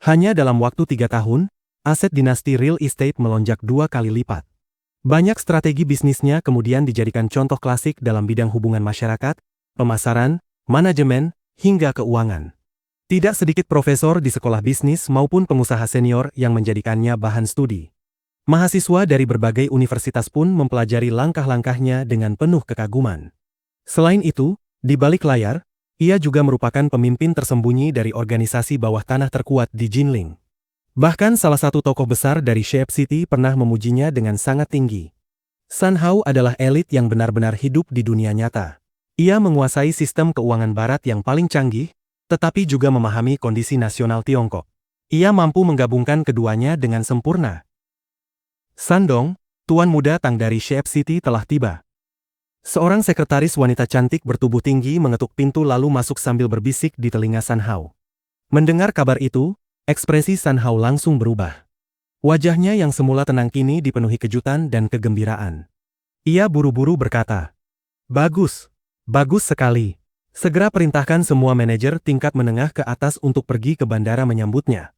Hanya dalam waktu 3 tahun, aset dinasti real estate melonjak 2 kali lipat. Banyak strategi bisnisnya kemudian dijadikan contoh klasik dalam bidang hubungan masyarakat, pemasaran, manajemen, hingga keuangan. Tidak sedikit profesor di sekolah bisnis maupun pengusaha senior yang menjadikannya bahan studi. Mahasiswa dari berbagai universitas pun mempelajari langkah-langkahnya dengan penuh kekaguman. Selain itu, di balik layar, ia juga merupakan pemimpin tersembunyi dari organisasi bawah tanah terkuat di Jinling. Bahkan salah satu tokoh besar dari Shape City pernah memujinya dengan sangat tinggi. San Hao adalah elit yang benar-benar hidup di dunia nyata. Ia menguasai sistem keuangan barat yang paling canggih, tetapi juga memahami kondisi nasional Tiongkok. Ia mampu menggabungkan keduanya dengan sempurna. Sandong, tuan muda Tang dari Shape City telah tiba. Seorang sekretaris wanita cantik bertubuh tinggi mengetuk pintu lalu masuk sambil berbisik di telinga San Hao. Mendengar kabar itu, ekspresi San Hao langsung berubah. Wajahnya yang semula tenang kini dipenuhi kejutan dan kegembiraan. Ia buru-buru berkata, "Bagus, bagus sekali. Segera perintahkan semua manajer tingkat menengah ke atas untuk pergi ke bandara menyambutnya.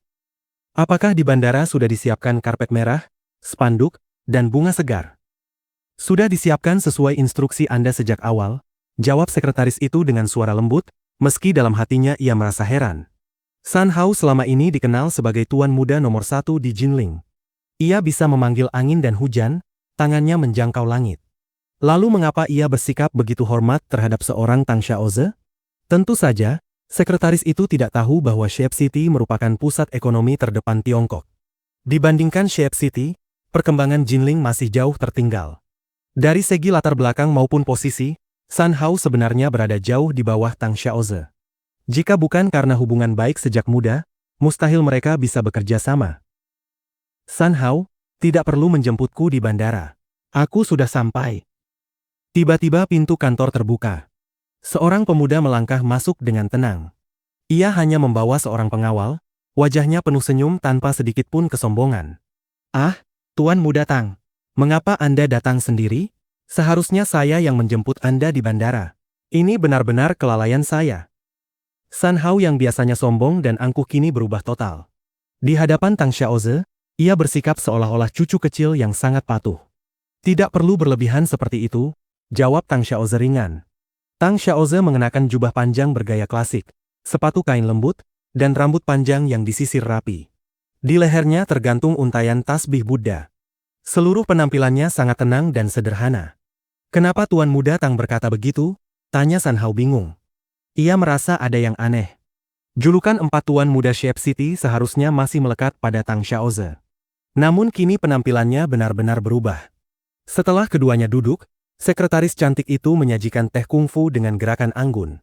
Apakah di bandara sudah disiapkan karpet merah, spanduk, dan bunga segar?" "Sudah disiapkan sesuai instruksi Anda sejak awal," jawab sekretaris itu dengan suara lembut, meski dalam hatinya ia merasa heran. San Hao selama ini dikenal sebagai tuan muda nomor 1 di Jinling. Ia bisa memanggil angin dan hujan, tangannya menjangkau langit. Lalu mengapa ia bersikap begitu hormat terhadap seorang Tang Xiaoze? Tentu saja, sekretaris itu tidak tahu bahwa Shape City merupakan pusat ekonomi terdepan Tiongkok. Dibandingkan Shape City, perkembangan Jinling masih jauh tertinggal. Dari segi latar belakang maupun posisi, San Hao sebenarnya berada jauh di bawah Tang Xiaoze. Jika bukan karena hubungan baik sejak muda, mustahil mereka bisa bekerja sama. "San Hao, tidak perlu menjemputku di bandara. Aku sudah sampai." Tiba-tiba pintu kantor terbuka. Seorang pemuda melangkah masuk dengan tenang. Ia hanya membawa seorang pengawal, wajahnya penuh senyum tanpa sedikit pun kesombongan. "Ah, Tuan Muda Tang. Mengapa Anda datang sendiri? Seharusnya saya yang menjemput Anda di bandara. Ini benar-benar kelalaian saya." San Hao yang biasanya sombong dan angkuh kini berubah total. Di hadapan Tang Xiaoze, ia bersikap seolah-olah cucu kecil yang sangat patuh. "Tidak perlu berlebihan seperti itu," jawab Tang Xiaoze ringan. Tang Xiaoze mengenakan jubah panjang bergaya klasik, sepatu kain lembut, dan rambut panjang yang disisir rapi. Di lehernya tergantung untaian tasbih Buddha. Seluruh penampilannya sangat tenang dan sederhana. "Kenapa Tuan Muda Tang berkata begitu?" tanya San Hao bingung. Ia merasa ada yang aneh. Julukan 4 Tuan Muda Shape City seharusnya masih melekat pada Tang Xiaoze. Namun kini penampilannya benar-benar berubah. Setelah keduanya duduk, sekretaris cantik itu menyajikan teh kungfu dengan gerakan anggun.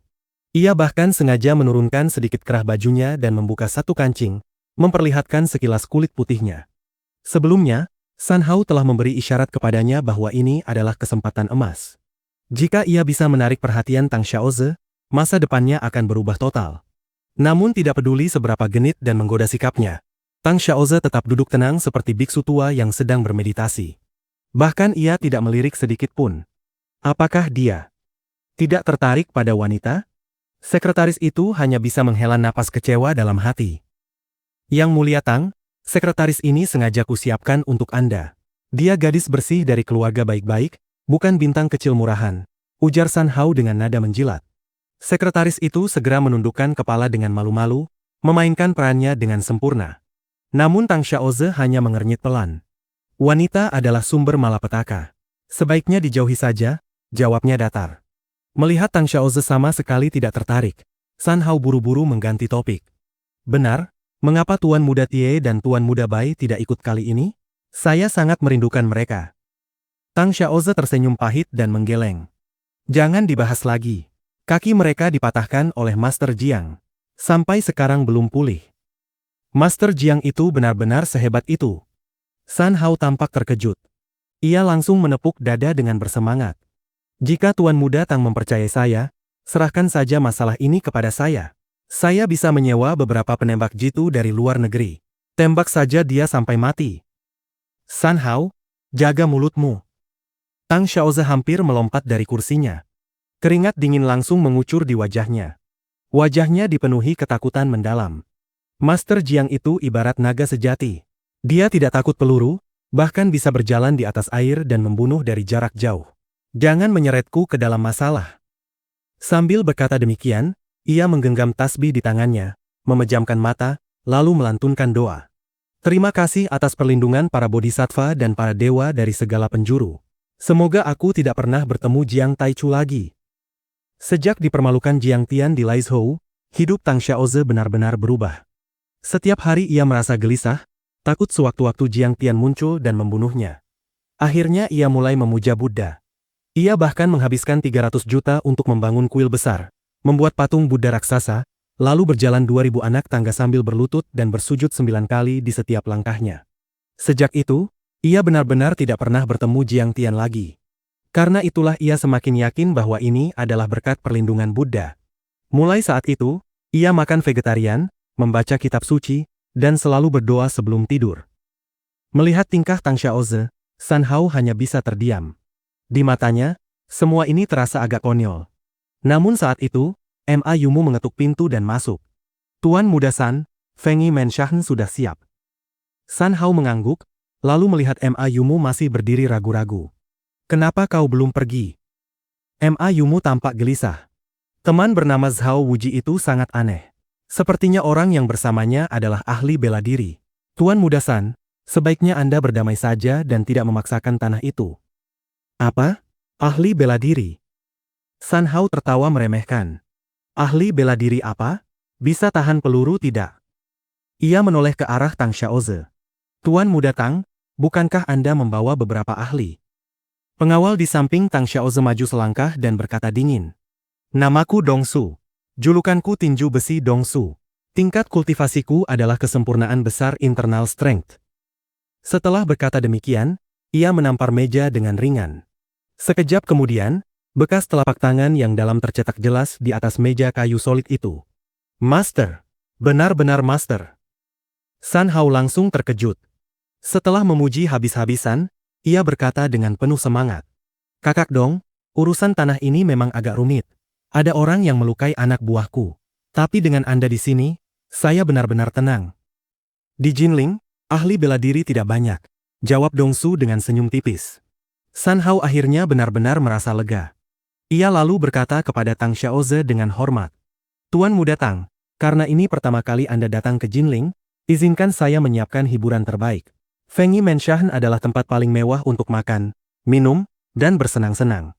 Ia bahkan sengaja menurunkan sedikit kerah bajunya dan membuka satu kancing, memperlihatkan sekilas kulit putihnya. Sebelumnya, San Hao telah memberi isyarat kepadanya bahwa ini adalah kesempatan emas. Jika ia bisa menarik perhatian Tang Xiaoze, masa depannya akan berubah total. Namun tidak peduli seberapa genit dan menggoda sikapnya, Tang Xiaoze tetap duduk tenang seperti biksu tua yang sedang bermeditasi. Bahkan ia tidak melirik sedikit pun. Apakah dia tidak tertarik pada wanita? Sekretaris itu hanya bisa menghela napas kecewa dalam hati. "Yang Mulia Tang, sekretaris ini sengaja kusiapkan untuk Anda. Dia gadis bersih dari keluarga baik-baik, bukan bintang kecil murahan," ujar San Hao dengan nada menjilat. Sekretaris itu segera menundukkan kepala dengan malu-malu, memainkan perannya dengan sempurna. Namun Tang Xiaoze hanya mengernyit pelan. Wanita adalah sumber malapetaka. Sebaiknya dijauhi saja, jawabnya datar. Melihat Tang Xiaoze sama sekali tidak tertarik, San Hao buru-buru mengganti topik. Benar, mengapa Tuan Muda Tie dan Tuan Muda Bai tidak ikut kali ini? Saya sangat merindukan mereka. Tang Xiaoze tersenyum pahit dan menggeleng. Jangan dibahas lagi. Kaki mereka dipatahkan oleh Master Jiang. Sampai sekarang belum pulih. Master Jiang itu benar-benar sehebat itu. San Hao tampak terkejut. Ia langsung menepuk dada dengan bersemangat. Jika Tuan Muda Tang mempercayai saya, serahkan saja masalah ini kepada saya. Saya bisa menyewa beberapa penembak jitu dari luar negeri. Tembak saja dia sampai mati. San Hao, jaga mulutmu. Tang Xiaoze hampir melompat dari kursinya. Keringat dingin langsung mengucur di wajahnya. Wajahnya dipenuhi ketakutan mendalam. Master Jiang itu ibarat naga sejati. Dia tidak takut peluru, bahkan bisa berjalan di atas air dan membunuh dari jarak jauh. Jangan menyeretku ke dalam masalah. Sambil berkata demikian, ia menggenggam tasbih di tangannya, memejamkan mata, lalu melantunkan doa. Terima kasih atas perlindungan para bodhisattva dan para dewa dari segala penjuru. Semoga aku tidak pernah bertemu Jiang Taichu lagi. Sejak dipermalukan Jiang Tian di Laizhou, hidup Tang Xiaoze benar-benar berubah. Setiap hari ia merasa gelisah, takut sewaktu-waktu Jiang Tian muncul dan membunuhnya. Akhirnya ia mulai memuja Buddha. Ia bahkan menghabiskan 300 juta untuk membangun kuil besar, membuat patung Buddha raksasa, lalu berjalan 2000 anak tangga sambil berlutut dan bersujud 9 kali di setiap langkahnya. Sejak itu, ia benar-benar tidak pernah bertemu Jiang Tian lagi. Karena itulah ia semakin yakin bahwa ini adalah berkat perlindungan Buddha. Mulai saat itu, ia makan vegetarian, membaca kitab suci, dan selalu berdoa sebelum tidur. Melihat tingkah Tang Xiaoze, San Hao hanya bisa terdiam. Di matanya, semua ini terasa agak konyol. Namun saat itu, Ma Yumu mengetuk pintu dan masuk. Tuan Muda San, Feng Yi Menshan sudah siap. San Hao mengangguk, lalu melihat Ma Yumu masih berdiri ragu-ragu. Kenapa kau belum pergi? Ma Yumu tampak gelisah. Teman bernama Zhao Wuji itu sangat aneh. Sepertinya orang yang bersamanya adalah ahli bela diri. Tuan Muda San, sebaiknya Anda berdamai saja dan tidak memaksakan tanah itu. Apa? Ahli bela diri? San Hao tertawa meremehkan. Ahli bela diri apa? Bisa tahan peluru tidak? Ia menoleh ke arah Tang Xiaoze. Tuan Muda Tang, bukankah Anda membawa beberapa ahli? Pengawal di samping Tang Xiaoze maju selangkah dan berkata dingin. Namaku Dong Su. Julukanku tinju besi Dong Su. Tingkat kultivasiku adalah kesempurnaan besar internal strength. Setelah berkata demikian, ia menampar meja dengan ringan. Sekejap kemudian, bekas telapak tangan yang dalam tercetak jelas di atas meja kayu solid itu. Master. Benar-benar master. San Hao langsung terkejut. Setelah memuji habis-habisan, ia berkata dengan penuh semangat. Kakak Dong, urusan tanah ini memang agak rumit. Ada orang yang melukai anak buahku. Tapi dengan Anda di sini, saya benar-benar tenang. Di Jinling, ahli bela diri tidak banyak, jawab Dong Su dengan senyum tipis. San Hao akhirnya benar-benar merasa lega. Ia lalu berkata kepada Tang Xiaoze dengan hormat. Tuan Muda Tang, karena ini pertama kali Anda datang ke Jinling, izinkan saya menyiapkan hiburan terbaik. Feng Yi Menshan adalah tempat paling mewah untuk makan, minum, dan bersenang-senang.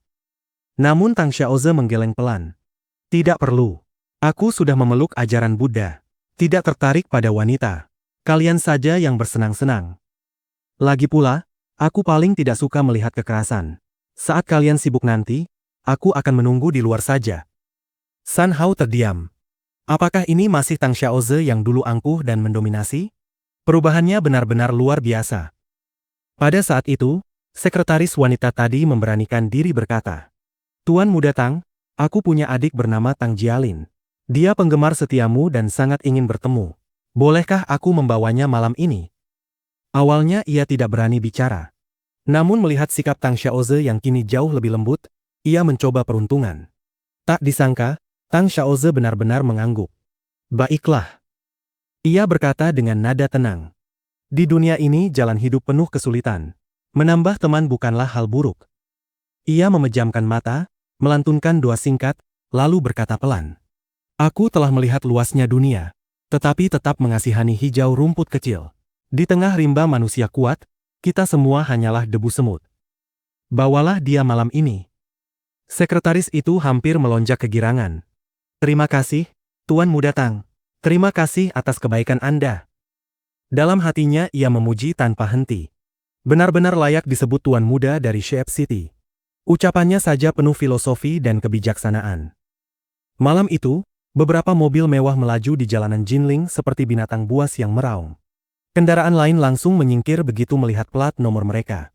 Namun Tang Xiaoze menggeleng pelan. Tidak perlu. Aku sudah memeluk ajaran Buddha. Tidak tertarik pada wanita. Kalian saja yang bersenang-senang. Lagi pula, aku paling tidak suka melihat kekerasan. Saat kalian sibuk nanti, aku akan menunggu di luar saja. San Hao terdiam. Apakah ini masih Tang Xiaoze yang dulu angkuh dan mendominasi? Perubahannya benar-benar luar biasa. Pada saat itu, sekretaris wanita tadi memberanikan diri berkata, Tuan Muda Tang, aku punya adik bernama Tang Jialin. Dia penggemar setiamu dan sangat ingin bertemu. Bolehkah aku membawanya malam ini? Awalnya ia tidak berani bicara. Namun melihat sikap Tang Xiaoze yang kini jauh lebih lembut, ia mencoba peruntungan. Tak disangka, Tang Xiaoze benar-benar mengangguk. Baiklah. Ia berkata dengan nada tenang. Di dunia ini jalan hidup penuh kesulitan. Menambah teman bukanlah hal buruk. Ia memejamkan mata, melantunkan doa singkat, lalu berkata pelan. Aku telah melihat luasnya dunia, tetapi tetap mengasihani hijau rumput kecil. Di tengah rimba manusia kuat, Kita semua hanyalah debu semut. Bawalah dia malam ini. Sekretaris itu hampir melonjak kegirangan. Terima kasih, Tuan Muda Tang. Terima kasih atas kebaikan Anda. Dalam hatinya ia memuji tanpa henti. Benar-benar layak disebut Tuan Muda dari Shape City. Ucapannya saja penuh filosofi dan kebijaksanaan. Malam itu, beberapa mobil mewah melaju di jalanan Jinling seperti binatang buas yang meraung. Kendaraan lain langsung menyingkir begitu melihat plat nomor mereka.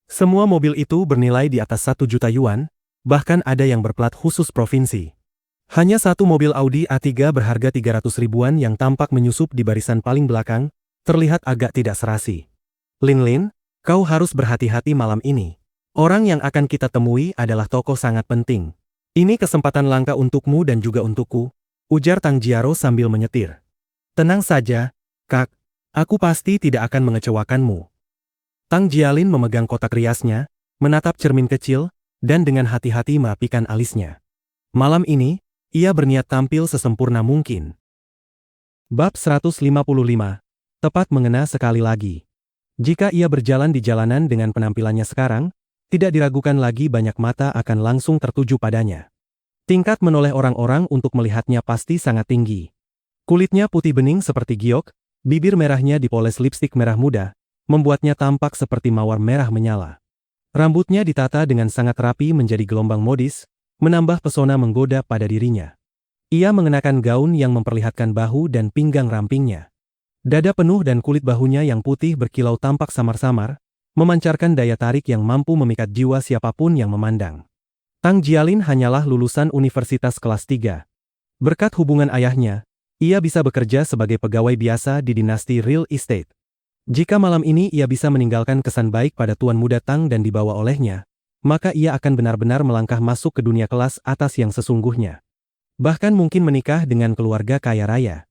Semua mobil itu bernilai di atas 1 juta yuan, bahkan ada yang berplat khusus provinsi. Hanya satu mobil Audi A3 berharga 300 ribuan yang tampak menyusup di barisan paling belakang, terlihat agak tidak serasi. Lin, kau harus berhati-hati malam ini. Orang yang akan kita temui adalah tokoh sangat penting. Ini kesempatan langka untukmu dan juga untukku, ujar Tang Jiaro sambil menyetir. Tenang saja, Kak, aku pasti tidak akan mengecewakanmu. Tang Jialin memegang kotak riasnya, menatap cermin kecil, dan dengan hati-hati merapikan alisnya. Malam ini, ia berniat tampil sesempurna mungkin. Bab 155. Tepat mengena sekali lagi. Jika ia berjalan di jalanan dengan penampilannya sekarang, tidak diragukan lagi banyak mata akan langsung tertuju padanya. Tingkat menoleh orang-orang untuk melihatnya pasti sangat tinggi. Kulitnya putih bening seperti giok, bibir merahnya dipoles lipstik merah muda, membuatnya tampak seperti mawar merah menyala. Rambutnya ditata dengan sangat rapi menjadi gelombang modis, menambah pesona menggoda pada dirinya. Ia mengenakan gaun yang memperlihatkan bahu dan pinggang rampingnya. Dada penuh dan kulit bahunya yang putih berkilau tampak samar-samar, memancarkan daya tarik yang mampu memikat jiwa siapapun yang memandang. Tang Jialin hanyalah lulusan universitas kelas 3. Berkat hubungan ayahnya, ia bisa bekerja sebagai pegawai biasa di dinasti real estate. Jika malam ini ia bisa meninggalkan kesan baik pada Tuan Muda Tang dan dibawa olehnya, maka ia akan benar-benar melangkah masuk ke dunia kelas atas yang sesungguhnya. Bahkan mungkin menikah dengan keluarga kaya raya.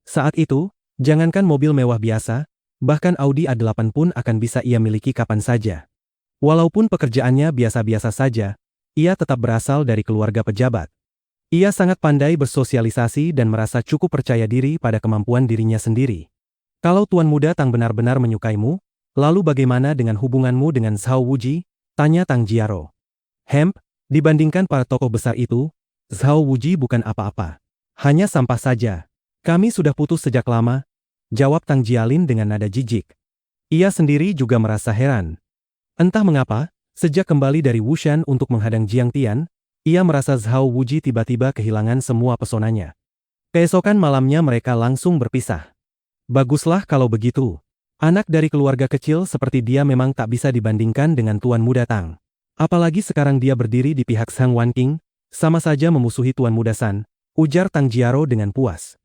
Saat itu, jangankan mobil mewah biasa, bahkan Audi A8 pun akan bisa ia miliki kapan saja. Walaupun pekerjaannya biasa-biasa saja, ia tetap berasal dari keluarga pejabat. Ia sangat pandai bersosialisasi dan merasa cukup percaya diri pada kemampuan dirinya sendiri. Kalau Tuan Muda Tang benar-benar menyukaimu, lalu bagaimana dengan hubunganmu dengan Zhao Wuji? Tanya Tang Jiaro. Dibandingkan para tokoh besar itu, Zhao Wuji bukan apa-apa. Hanya sampah saja. Kami sudah putus sejak lama, jawab Tang Jialin dengan nada jijik. Ia sendiri juga merasa heran. Entah mengapa, sejak kembali dari Wushan untuk menghadang Jiang Tian, ia merasa Zhao Wuji tiba-tiba kehilangan semua pesonanya. Keesokan malamnya mereka langsung berpisah. Baguslah kalau begitu. Anak dari keluarga kecil seperti dia memang tak bisa dibandingkan dengan Tuan Muda Tang. Apalagi sekarang dia berdiri di pihak Sang Wan King, sama saja memusuhi Tuan Muda San, ujar Tang Jiaro dengan puas.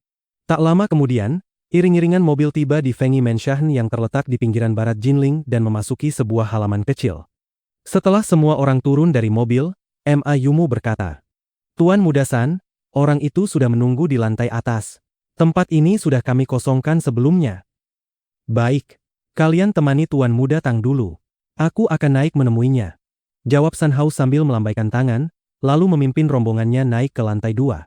Tak lama kemudian, iring-iringan mobil tiba di Fengyi Mansion yang terletak di pinggiran barat Jinling dan memasuki sebuah halaman kecil. Setelah semua orang turun dari mobil, Ma Yumu berkata, Tuan Muda San, orang itu sudah menunggu di lantai atas. Tempat ini sudah kami kosongkan sebelumnya. Baik, kalian temani Tuan Muda Tang dulu. Aku akan naik menemuinya. Jawab San Hao sambil melambaikan tangan, lalu memimpin rombongannya naik ke lantai 2.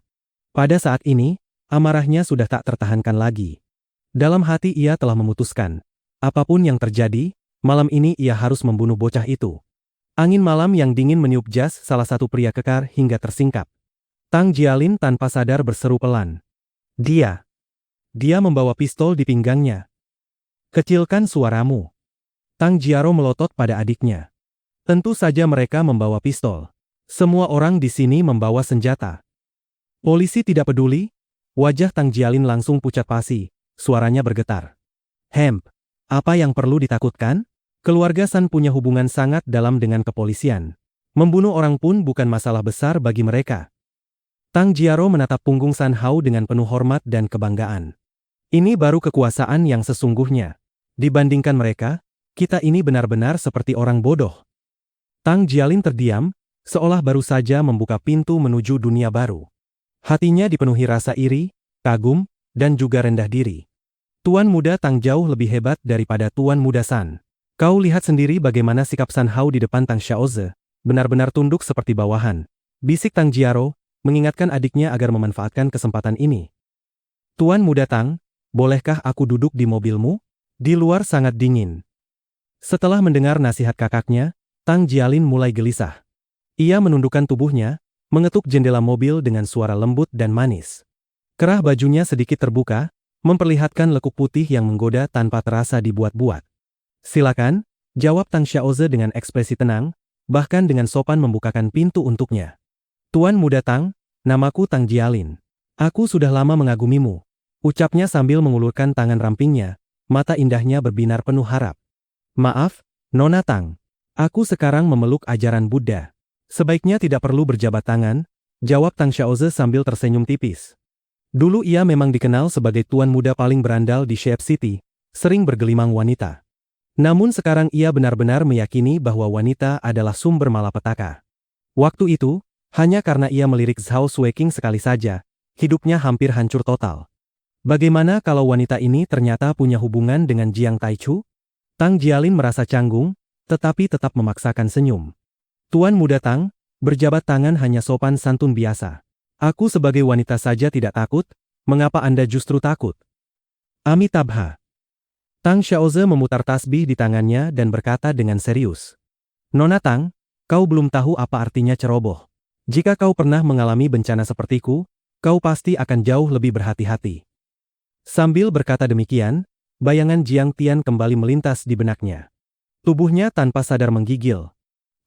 Pada saat ini, amarahnya sudah tak tertahankan lagi. Dalam hati ia telah memutuskan, apapun yang terjadi, malam ini ia harus membunuh bocah itu. Angin malam yang dingin meniup jas salah satu pria kekar hingga tersingkap. Tang Jialin tanpa sadar berseru pelan. Dia membawa pistol di pinggangnya. Kecilkan suaramu. Tang Jiaro melotot pada adiknya. Tentu saja mereka membawa pistol. Semua orang di sini membawa senjata. Polisi tidak peduli. Wajah Tang Jialin langsung pucat pasi, suaranya bergetar. Apa yang perlu ditakutkan? Keluarga San punya hubungan sangat dalam dengan kepolisian. Membunuh orang pun bukan masalah besar bagi mereka. Tang Jiaro menatap punggung San Hao dengan penuh hormat dan kebanggaan. Ini baru kekuasaan yang sesungguhnya. Dibandingkan mereka, kita ini benar-benar seperti orang bodoh. Tang Jialin terdiam, seolah baru saja membuka pintu menuju dunia baru. Hatinya dipenuhi rasa iri, kagum, dan juga rendah diri. Tuan Muda Tang jauh lebih hebat daripada Tuan Muda San. Kau lihat sendiri bagaimana sikap San Hao di depan Tang Xiaoze, benar-benar tunduk seperti bawahan. Bisik Tang Jiaro, mengingatkan adiknya agar memanfaatkan kesempatan ini. Tuan Muda Tang, bolehkah aku duduk di mobilmu? Di luar sangat dingin. Setelah mendengar nasihat kakaknya, Tang Jialin mulai gelisah. Ia menundukkan tubuhnya, mengetuk jendela mobil dengan suara lembut dan manis. Kerah bajunya sedikit terbuka, memperlihatkan lekuk putih yang menggoda tanpa terasa dibuat-buat. "Silakan," jawab Tang Xiaoze dengan ekspresi tenang, bahkan dengan sopan membukakan pintu untuknya. "Tuan Muda Tang, namaku Tang Jialin. Aku sudah lama mengagumimu," ucapnya sambil mengulurkan tangan rampingnya, mata indahnya berbinar penuh harap. "Maaf, Nona Tang. Aku sekarang memeluk ajaran Buddha. Sebaiknya tidak perlu berjabat tangan," jawab Tang Xiaoze sambil tersenyum tipis. Dulu ia memang dikenal sebagai tuan muda paling berandal di Shape City, sering bergelimang wanita. Namun sekarang ia benar-benar meyakini bahwa wanita adalah sumber malapetaka. Waktu itu, hanya karena ia melirik Zhao Xueqing sekali saja, hidupnya hampir hancur total. Bagaimana kalau wanita ini ternyata punya hubungan dengan Jiang Taichu? Tang Jialin merasa canggung, tetapi tetap memaksakan senyum. "Tuan Muda Tang, berjabat tangan hanya sopan santun biasa. Aku sebagai wanita saja tidak takut, mengapa Anda justru takut?" Amitabha. Tang Xiaoze memutar tasbih di tangannya dan berkata dengan serius. "Nona Tang, kau belum tahu apa artinya ceroboh. Jika kau pernah mengalami bencana sepertiku, kau pasti akan jauh lebih berhati-hati." Sambil berkata demikian, bayangan Jiang Tian kembali melintas di benaknya. Tubuhnya tanpa sadar menggigil.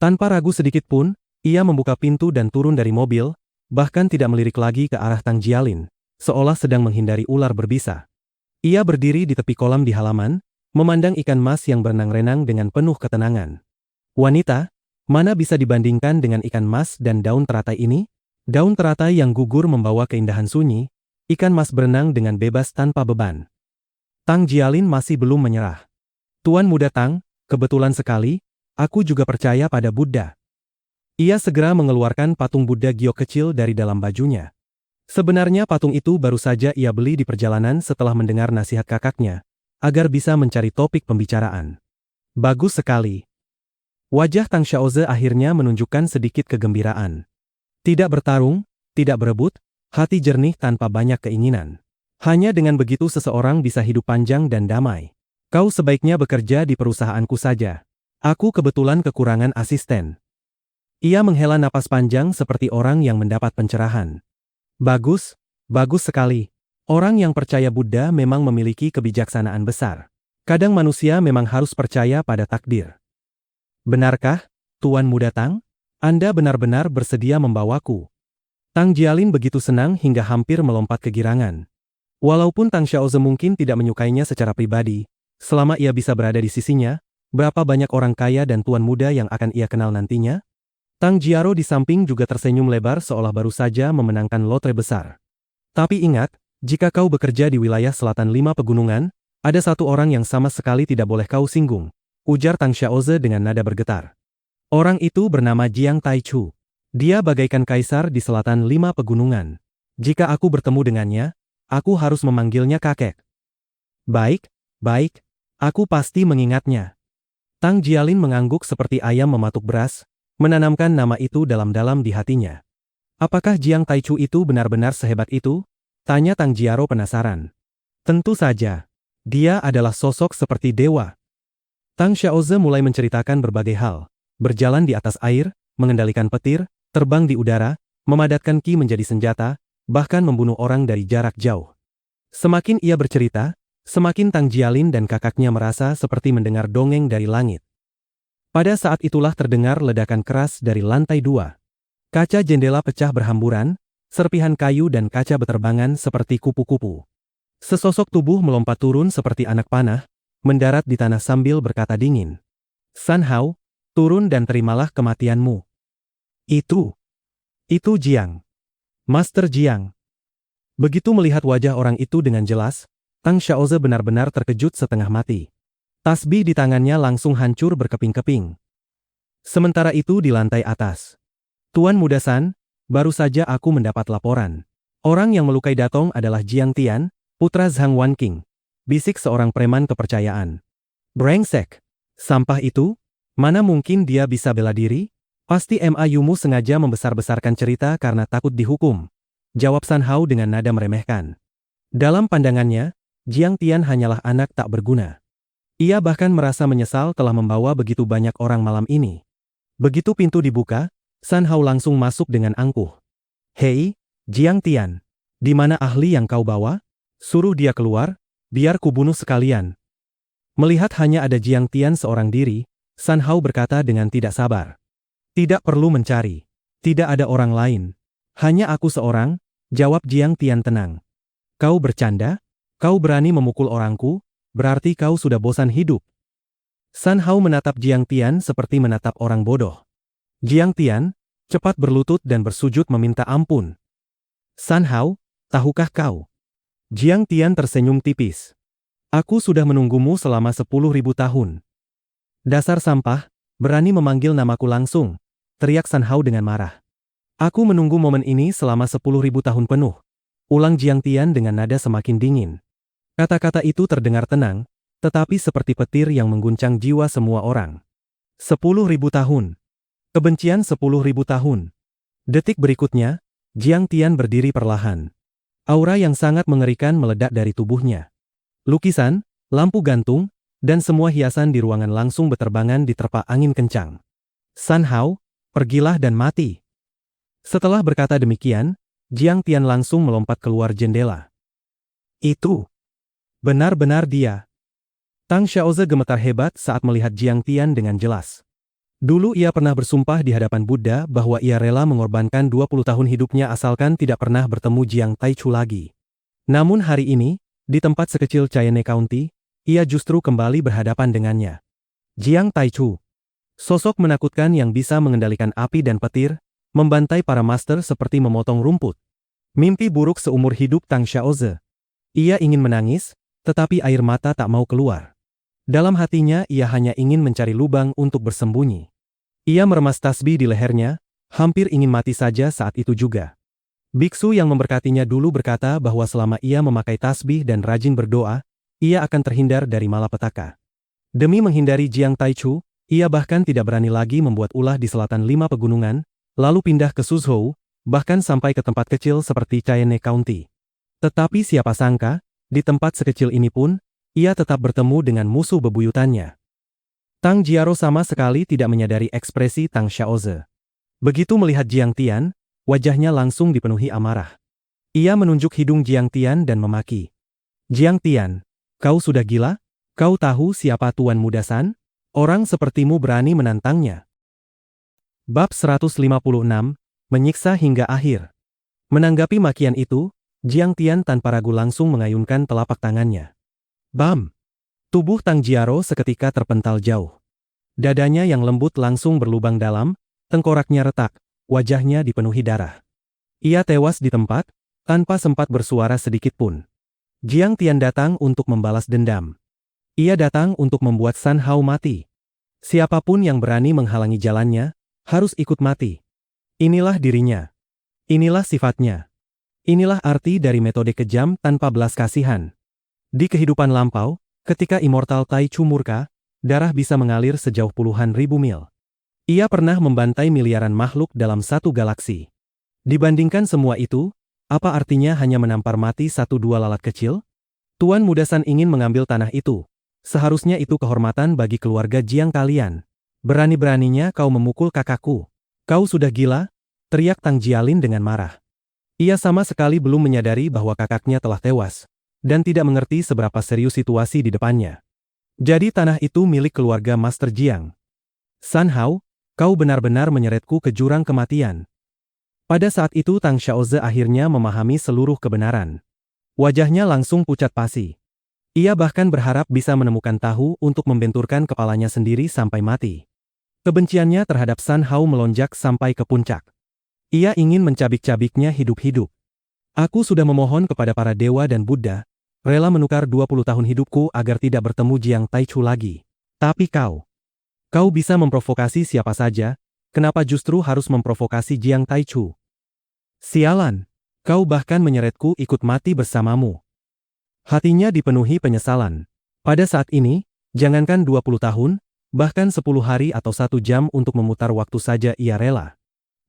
Tanpa ragu sedikit pun, ia membuka pintu dan turun dari mobil, bahkan tidak melirik lagi ke arah Tang Jialin, seolah sedang menghindari ular berbisa. Ia berdiri di tepi kolam di halaman, memandang ikan mas yang berenang-renang dengan penuh ketenangan. Wanita, mana bisa dibandingkan dengan ikan mas dan daun teratai ini? Daun teratai yang gugur membawa keindahan sunyi, ikan mas berenang dengan bebas tanpa beban. Tang Jialin masih belum menyerah. "Tuan Muda Tang, kebetulan sekali, aku juga percaya pada Buddha." Ia segera mengeluarkan patung Buddha giok kecil dari dalam bajunya. Sebenarnya patung itu baru saja ia beli di perjalanan setelah mendengar nasihat kakaknya, agar bisa mencari topik pembicaraan. "Bagus sekali." Wajah Tang Xiaoze akhirnya menunjukkan sedikit kegembiraan. Tidak bertarung, tidak berebut, hati jernih tanpa banyak keinginan. Hanya dengan begitu seseorang bisa hidup panjang dan damai. "Kau sebaiknya bekerja di perusahaanku saja. Aku kebetulan kekurangan asisten." Ia menghela napas panjang seperti orang yang mendapat pencerahan. "Bagus, bagus sekali. Orang yang percaya Buddha memang memiliki kebijaksanaan besar. Kadang manusia memang harus percaya pada takdir." "Benarkah, Tuan Muda Tang? Anda benar-benar bersedia membawaku?" Tang Jialin begitu senang hingga hampir melompat kegirangan. Walaupun Tang Xiaoze mungkin tidak menyukainya secara pribadi, selama ia bisa berada di sisinya, berapa banyak orang kaya dan tuan muda yang akan ia kenal nantinya? Tang Jiaro di samping juga tersenyum lebar seolah baru saja memenangkan lotre besar. "Tapi ingat, jika kau bekerja di wilayah selatan 5 pegunungan, ada satu orang yang sama sekali tidak boleh kau singgung," ujar Tang Xiaoze dengan nada bergetar. "Orang itu bernama Jiang Taichu. Dia bagaikan kaisar di selatan 5 pegunungan. Jika aku bertemu dengannya, aku harus memanggilnya kakek." "Baik, baik. Aku pasti mengingatnya." Tang Jialin mengangguk seperti ayam mematuk beras, menanamkan nama itu dalam-dalam di hatinya. "Apakah Jiang Taichu itu benar-benar sehebat itu?" tanya Tang Jiaro penasaran. "Tentu saja. Dia adalah sosok seperti dewa." Tang Xiaoze mulai menceritakan berbagai hal. Berjalan di atas air, mengendalikan petir, terbang di udara, memadatkan ki menjadi senjata, bahkan membunuh orang dari jarak jauh. Semakin ia bercerita, semakin Tang Jialin dan kakaknya merasa seperti mendengar dongeng dari langit. Pada saat itulah terdengar ledakan keras dari lantai 2. Kaca jendela pecah berhamburan, serpihan kayu dan kaca beterbangan seperti kupu-kupu. Sesosok tubuh melompat turun seperti anak panah, mendarat di tanah sambil berkata dingin, "San Hao, turun dan terimalah kematianmu." Itu Jiang. Master Jiang." Begitu melihat wajah orang itu dengan jelas, Tang Xiaoze benar-benar terkejut setengah mati. Tasbih di tangannya langsung hancur berkeping-keping. Sementara itu di lantai atas. "Tuan Muda San, baru saja aku mendapat laporan. Orang yang melukai Datong adalah Jiang Tian, putra Zhang Wanqing," bisik seorang preman kepercayaan. "Brengsek. Sampah itu? Mana mungkin dia bisa bela diri? Pasti Mayumu sengaja membesar-besarkan cerita karena takut dihukum," jawab San Hao dengan nada meremehkan. Dalam pandangannya, Jiang Tian hanyalah anak tak berguna. Ia bahkan merasa menyesal telah membawa begitu banyak orang malam ini. Begitu pintu dibuka, San Hao langsung masuk dengan angkuh. "Hei, Jiang Tian. Di mana ahli yang kau bawa? Suruh dia keluar, biar kubunuh sekalian." Melihat hanya ada Jiang Tian seorang diri, San Hao berkata dengan tidak sabar. "Tidak perlu mencari. Tidak ada orang lain. Hanya aku seorang," jawab Jiang Tian tenang. "Kau bercanda? Kau berani memukul orangku? Berarti kau sudah bosan hidup." San Hao menatap Jiang Tian seperti menatap orang bodoh. Jiang Tian cepat berlutut dan bersujud meminta ampun. "San Hao, tahukah kau?" Jiang Tian tersenyum tipis. "Aku sudah menunggumu selama 10.000 tahun. Dasar sampah, berani memanggil namaku langsung," teriak San Hao dengan marah. "Aku menunggu momen ini selama 10.000 tahun penuh," ulang Jiang Tian dengan nada semakin dingin. Kata-kata itu terdengar tenang, tetapi seperti petir yang mengguncang jiwa semua orang. 10.000 tahun. Kebencian 10.000 tahun. Detik berikutnya, Jiang Tian berdiri perlahan. Aura yang sangat mengerikan meledak dari tubuhnya. Lukisan, lampu gantung, dan semua hiasan di ruangan langsung berterbangan diterpa angin kencang. "San Hao, pergilah dan mati." Setelah berkata demikian, Jiang Tian langsung melompat keluar jendela. "Itu benar-benar dia." Tang Xiaoze gemetar hebat saat melihat Jiang Tian dengan jelas. Dulu ia pernah bersumpah di hadapan Buddha bahwa ia rela mengorbankan 20 tahun hidupnya asalkan tidak pernah bertemu Jiang Taichu lagi. Namun hari ini, di tempat sekecil Cheyenne County, ia justru kembali berhadapan dengannya. Jiang Taichu, sosok menakutkan yang bisa mengendalikan api dan petir, membantai para master seperti memotong rumput. Mimpi buruk seumur hidup Tang Xiaoze. Ia ingin menangis, tetapi air mata tak mau keluar. Dalam hatinya ia hanya ingin mencari lubang untuk bersembunyi. Ia meremas tasbih di lehernya, hampir ingin mati saja saat itu juga. Biksu yang memberkatinya dulu berkata bahwa selama ia memakai tasbih dan rajin berdoa, ia akan terhindar dari malapetaka. Demi menghindari Jiang Taichu, ia bahkan tidak berani lagi membuat ulah di selatan 5 pegunungan, lalu pindah ke Suzhou, bahkan sampai ke tempat kecil seperti Cheyenne County. Tetapi siapa sangka, di tempat sekecil ini pun, ia tetap bertemu dengan musuh bebuyutannya. Tang Jiaro sama sekali tidak menyadari ekspresi Tang Xiaoze. Begitu melihat Jiang Tian, wajahnya langsung dipenuhi amarah. Ia menunjuk hidung Jiang Tian dan memaki. "Jiang Tian, kau sudah gila? Kau tahu siapa Tuan Muda San? Orang sepertimu berani menantangnya." Bab 156, Menyiksa hingga akhir. Menanggapi makian itu, Jiang Tian tanpa ragu langsung mengayunkan telapak tangannya. Bam! Tubuh Tang Jiaro seketika terpental jauh. Dadanya yang lembut langsung berlubang dalam, tengkoraknya retak, wajahnya dipenuhi darah. Ia tewas di tempat, tanpa sempat bersuara sedikit pun. Jiang Tian datang untuk membalas dendam. Ia datang untuk membuat San Hao mati. Siapapun yang berani menghalangi jalannya, harus ikut mati. Inilah dirinya. Inilah sifatnya. Inilah arti dari metode kejam tanpa belas kasihan. Di kehidupan lampau, ketika Immortal Taichu murka, darah bisa mengalir sejauh puluhan ribu mil. Ia pernah membantai miliaran makhluk dalam satu galaksi. Dibandingkan semua itu, apa artinya hanya menampar mati 1-2 lalat kecil? Tuan Muda San ingin mengambil tanah itu. Seharusnya itu kehormatan bagi keluarga Jiang kalian. Berani-beraninya kau memukul kakakku. Kau sudah gila? Teriak Tang Jialin dengan marah. Ia sama sekali belum menyadari bahwa kakaknya telah tewas, dan tidak mengerti seberapa serius situasi di depannya. Jadi tanah itu milik keluarga Master Jiang. San Hao, kau benar-benar menyeretku ke jurang kematian. Pada saat itu Tang Xiaoze akhirnya memahami seluruh kebenaran. Wajahnya langsung pucat pasi. Ia bahkan berharap bisa menemukan tahu untuk membenturkan kepalanya sendiri sampai mati. Kebenciannya terhadap San Hao melonjak sampai ke puncak. Ia ingin mencabik-cabiknya hidup-hidup. "Aku sudah memohon kepada para dewa dan Buddha, rela menukar 20 tahun hidupku agar tidak bertemu Jiang Taichu lagi. Tapi kau bisa memprovokasi siapa saja, kenapa justru harus memprovokasi Jiang Taichu? Sialan, kau bahkan menyeretku ikut mati bersamamu." Hatinya dipenuhi penyesalan. Pada saat ini, jangankan 20 tahun, bahkan 10 hari atau 1 jam untuk memutar waktu saja ia rela.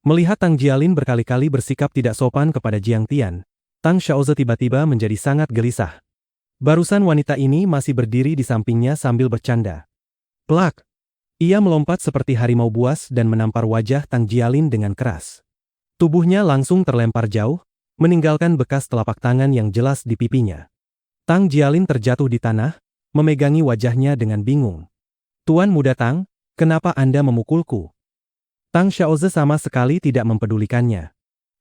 Melihat Tang Jialin berkali-kali bersikap tidak sopan kepada Jiang Tian, Tang Xiaoze tiba-tiba menjadi sangat gelisah. Barusan wanita ini masih berdiri di sampingnya sambil bercanda. Plak! Ia melompat seperti harimau buas dan menampar wajah Tang Jialin dengan keras. Tubuhnya langsung terlempar jauh, meninggalkan bekas telapak tangan yang jelas di pipinya. Tang Jialin terjatuh di tanah, memegangi wajahnya dengan bingung. Tuan Muda Tang, kenapa Anda memukulku? Tang Xiaoze sama sekali tidak mempedulikannya.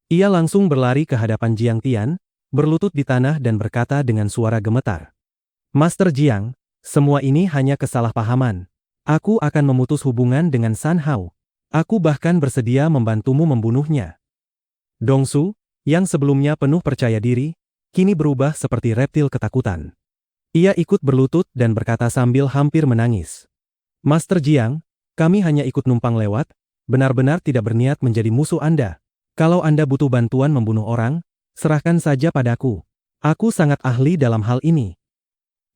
Ia langsung berlari ke hadapan Jiang Tian, berlutut di tanah dan berkata dengan suara gemetar. Master Jiang, semua ini hanya kesalahpahaman. Aku akan memutus hubungan dengan San Hao. Aku bahkan bersedia membantumu membunuhnya. Dongsu, yang sebelumnya penuh percaya diri, kini berubah seperti reptil ketakutan. Ia ikut berlutut dan berkata sambil hampir menangis. Master Jiang, kami hanya ikut numpang lewat, benar-benar tidak berniat menjadi musuh Anda. Kalau Anda butuh bantuan membunuh orang, serahkan saja padaku. Aku sangat ahli dalam hal ini.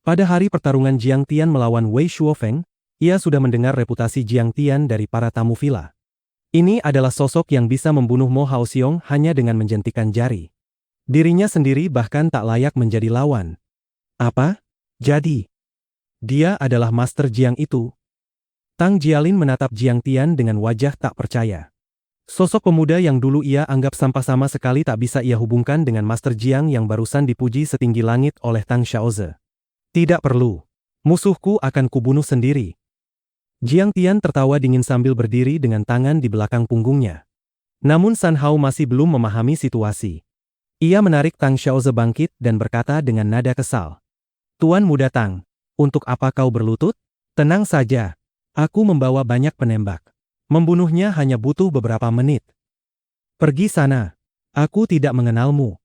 Pada hari pertarungan Jiang Tian melawan Wei Shuofeng, ia sudah mendengar reputasi Jiang Tian dari para tamu villa. Ini adalah sosok yang bisa membunuh Mo Haoxiong hanya dengan menjentikan jari. Dirinya sendiri bahkan tak layak menjadi lawan. Apa? Jadi, dia adalah Master Jiang itu? Tang Jialin menatap Jiang Tian dengan wajah tak percaya. Sosok pemuda yang dulu ia anggap sampah sama sekali tak bisa ia hubungkan dengan Master Jiang yang barusan dipuji setinggi langit oleh Tang Xiaoze. Tidak perlu. Musuhku akan kubunuh sendiri. Jiang Tian tertawa dingin sambil berdiri dengan tangan di belakang punggungnya. Namun San Hao masih belum memahami situasi. Ia menarik Tang Xiaoze bangkit dan berkata dengan nada kesal. Tuan Muda Tang, untuk apa kau berlutut? Tenang saja. Aku membawa banyak penembak. Membunuhnya hanya butuh beberapa menit. Pergi sana. Aku tidak mengenalmu.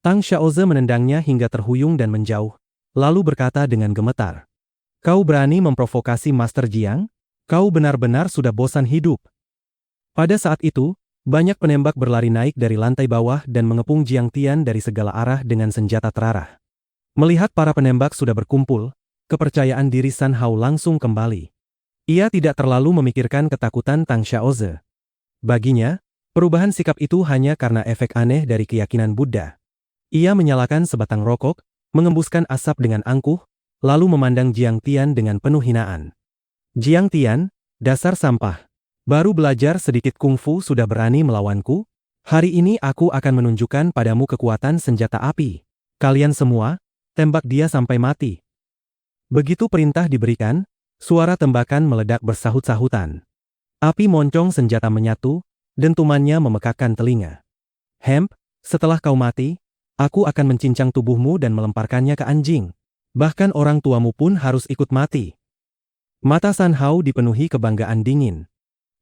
Tang Xiaoze menendangnya hingga terhuyung dan menjauh, lalu berkata dengan gemetar. Kau berani memprovokasi Master Jiang? Kau benar-benar sudah bosan hidup. Pada saat itu, banyak penembak berlari naik dari lantai bawah dan mengepung Jiang Tian dari segala arah dengan senjata terarah. Melihat para penembak sudah berkumpul, kepercayaan diri San Hao langsung kembali. Ia tidak terlalu memikirkan ketakutan Tang Xiaoze. Baginya, perubahan sikap itu hanya karena efek aneh dari keyakinan Buddha. Ia menyalakan sebatang rokok, mengembuskan asap dengan angkuh, lalu memandang Jiang Tian dengan penuh hinaan. Jiang Tian, dasar sampah. Baru belajar sedikit kungfu sudah berani melawanku? Hari ini aku akan menunjukkan padamu kekuatan senjata api. Kalian semua, tembak dia sampai mati. Begitu perintah diberikan, suara tembakan meledak bersahut-sahutan. Api moncong senjata menyatu, dentumannya memekakkan telinga. Hemp, setelah kau mati, aku akan mencincang tubuhmu dan melemparkannya ke anjing. Bahkan orang tuamu pun harus ikut mati. Mata San Hao dipenuhi kebanggaan dingin.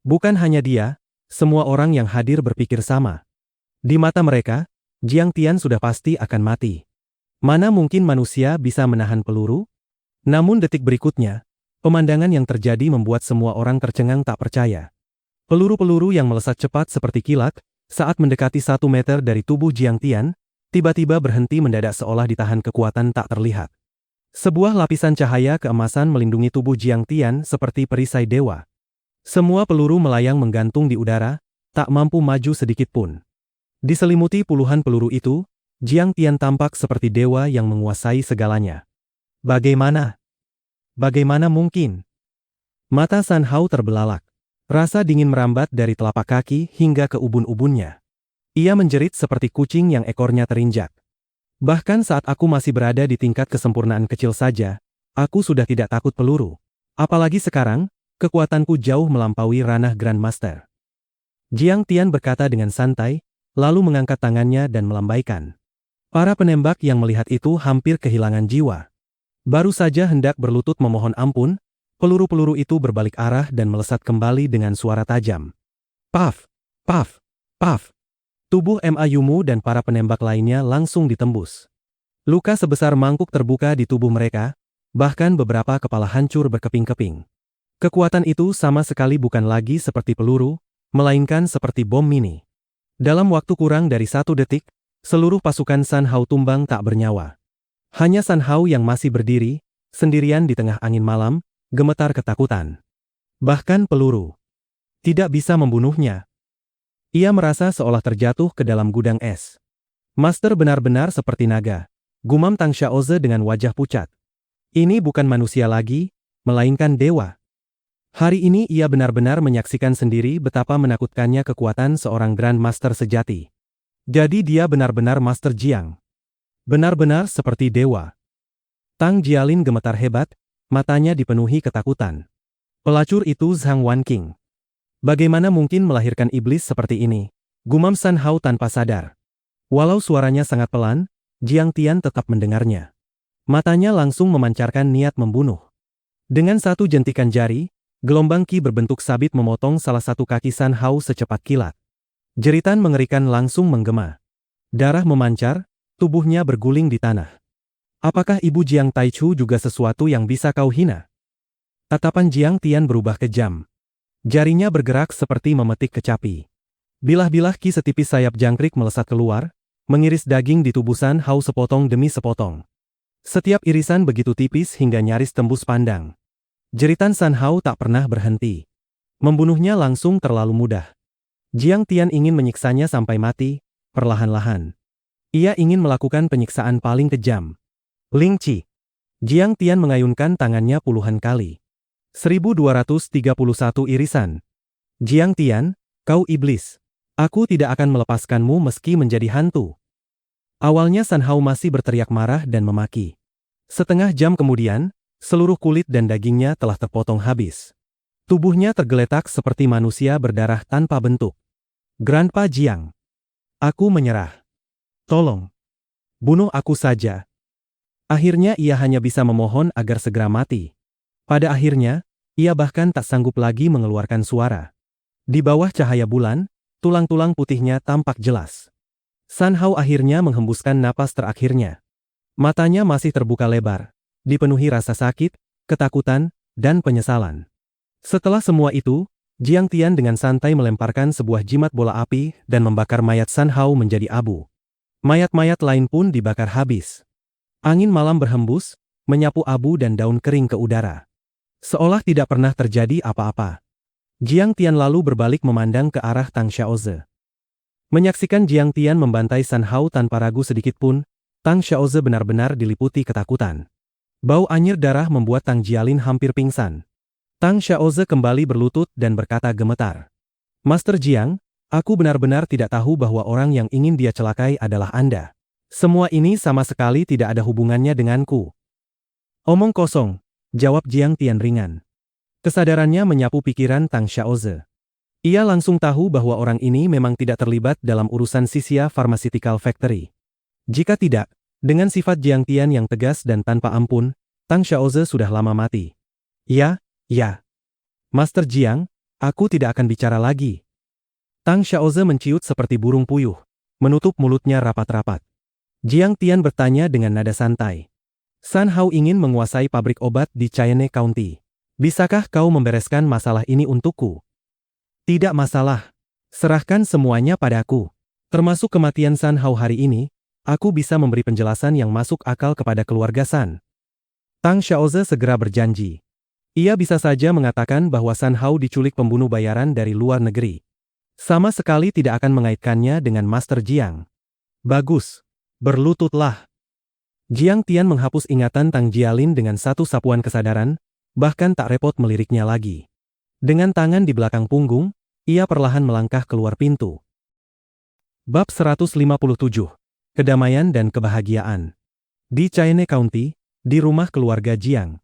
Bukan hanya dia, semua orang yang hadir berpikir sama. Di mata mereka, Jiang Tian sudah pasti akan mati. Mana mungkin manusia bisa menahan peluru? Namun detik berikutnya, pemandangan yang terjadi membuat semua orang tercengang tak percaya. Peluru-peluru yang melesat cepat seperti kilat, saat mendekati 1 meter dari tubuh Jiang Tian, tiba-tiba berhenti mendadak seolah ditahan kekuatan tak terlihat. Sebuah lapisan cahaya keemasan melindungi tubuh Jiang Tian seperti perisai dewa. Semua peluru melayang menggantung di udara, tak mampu maju sedikit pun. Diselimuti puluhan peluru itu, Jiang Tian tampak seperti dewa yang menguasai segalanya. Bagaimana? Bagaimana mungkin? Mata San Hao terbelalak. Rasa dingin merambat dari telapak kaki hingga ke ubun-ubunnya. Ia menjerit seperti kucing yang ekornya terinjak. Bahkan saat aku masih berada di tingkat kesempurnaan kecil saja, aku sudah tidak takut peluru. Apalagi sekarang, kekuatanku jauh melampaui ranah Grandmaster. Jiang Tian berkata dengan santai, lalu mengangkat tangannya dan melambaikan. Para penembak yang melihat itu hampir kehilangan jiwa. Baru saja hendak berlutut memohon ampun, peluru-peluru itu berbalik arah dan melesat kembali dengan suara tajam. Paf! Paf! Paf! Tubuh Ma Yumu dan para penembak lainnya langsung ditembus. Luka sebesar mangkuk terbuka di tubuh mereka, bahkan beberapa kepala hancur berkeping-keping. Kekuatan itu sama sekali bukan lagi seperti peluru, melainkan seperti bom mini. Dalam waktu kurang dari 1 detik, seluruh pasukan San Hao tumbang tak bernyawa. Hanya San Hao yang masih berdiri, sendirian di tengah angin malam, gemetar ketakutan. Bahkan peluru tidak bisa membunuhnya. Ia merasa seolah terjatuh ke dalam gudang es. Master benar-benar seperti naga. Gumam Tang Xiaoze dengan wajah pucat. Ini bukan manusia lagi, melainkan dewa. Hari ini ia benar-benar menyaksikan sendiri betapa menakutkannya kekuatan seorang Grand Master sejati. Jadi dia benar-benar Master Jiang. Benar-benar seperti dewa. Tang Jialin gemetar hebat, matanya dipenuhi ketakutan. Pelacur itu Zhang Wanqing. Bagaimana mungkin melahirkan iblis seperti ini? Gumam San Hao tanpa sadar. Walau suaranya sangat pelan, Jiang Tian tetap mendengarnya. Matanya langsung memancarkan niat membunuh. Dengan satu jentikan jari, gelombang ki berbentuk sabit memotong salah satu kaki San Hao secepat kilat. Jeritan mengerikan langsung menggema. Darah memancar, tubuhnya berguling di tanah. Apakah Ibu Jiang Taichu juga sesuatu yang bisa kau hina? Tatapan Jiang Tian berubah kejam. Jarinya bergerak seperti memetik kecapi. Bilah-bilah ki setipis sayap jangkrik melesat keluar, mengiris daging di tubuh San Hao sepotong demi sepotong. Setiap irisan begitu tipis hingga nyaris tembus pandang. Jeritan San Hao tak pernah berhenti. Membunuhnya langsung terlalu mudah. Jiang Tian ingin menyiksanya sampai mati, perlahan-lahan. Ia ingin melakukan penyiksaan paling kejam. Ling Qi. Jiang Tian mengayunkan tangannya puluhan kali. 1231 irisan. Jiang Tian, kau iblis. Aku tidak akan melepaskanmu meski menjadi hantu. Awalnya San Hao masih berteriak marah dan memaki. Setengah jam kemudian, seluruh kulit dan dagingnya telah terpotong habis. Tubuhnya tergeletak seperti manusia berdarah tanpa bentuk. Grandpa Jiang. Aku menyerah. Tolong. Bunuh aku saja. Akhirnya ia hanya bisa memohon agar segera mati. Pada akhirnya, ia bahkan tak sanggup lagi mengeluarkan suara. Di bawah cahaya bulan, tulang-tulang putihnya tampak jelas. San Hao akhirnya menghembuskan napas terakhirnya. Matanya masih terbuka lebar, dipenuhi rasa sakit, ketakutan, dan penyesalan. Setelah semua itu, Jiang Tian dengan santai melemparkan sebuah jimat bola api dan membakar mayat San Hao menjadi abu. Mayat-mayat lain pun dibakar habis. Angin malam berhembus, menyapu abu dan daun kering ke udara. Seolah tidak pernah terjadi apa-apa. Jiang Tian lalu berbalik memandang ke arah Tang Xiaoze. Menyaksikan Jiang Tian membantai San Hao tanpa ragu sedikit pun, Tang Xiaoze benar-benar diliputi ketakutan. Bau anyir darah membuat Tang Jialin hampir pingsan. Tang Xiaoze kembali berlutut dan berkata gemetar. Master Jiang, aku benar-benar tidak tahu bahwa orang yang ingin dia celakai adalah Anda. Semua ini sama sekali tidak ada hubungannya denganku. Omong kosong, jawab Jiang Tian ringan. Kesadarannya menyapu pikiran Tang Xiaoze. Ia langsung tahu bahwa orang ini memang tidak terlibat dalam urusan Sisia Pharmaceutical Factory. Jika tidak, dengan sifat Jiang Tian yang tegas dan tanpa ampun, Tang Xiaoze sudah lama mati. Ya. Master Jiang, aku tidak akan bicara lagi. Tang Xiaoze menciut seperti burung puyuh, menutup mulutnya rapat-rapat. Jiang Tian bertanya dengan nada santai. San Hao ingin menguasai pabrik obat di Cheyenne County. Bisakah kau membereskan masalah ini untukku? Tidak masalah. Serahkan semuanya padaku. Termasuk kematian San Hao hari ini, aku bisa memberi penjelasan yang masuk akal kepada keluarga San. Tang Xiaoze segera berjanji. Ia bisa saja mengatakan bahwa San Hao diculik pembunuh bayaran dari luar negeri. Sama sekali tidak akan mengaitkannya dengan Master Jiang. Bagus. Berlututlah. Jiang Tian menghapus ingatan Tang Jialin dengan satu sapuan kesadaran, bahkan tak repot meliriknya lagi. Dengan tangan di belakang punggung, ia perlahan melangkah keluar pintu. Bab 157. Kedamaian dan kebahagiaan. Di Cheyenne County, di rumah keluarga Jiang.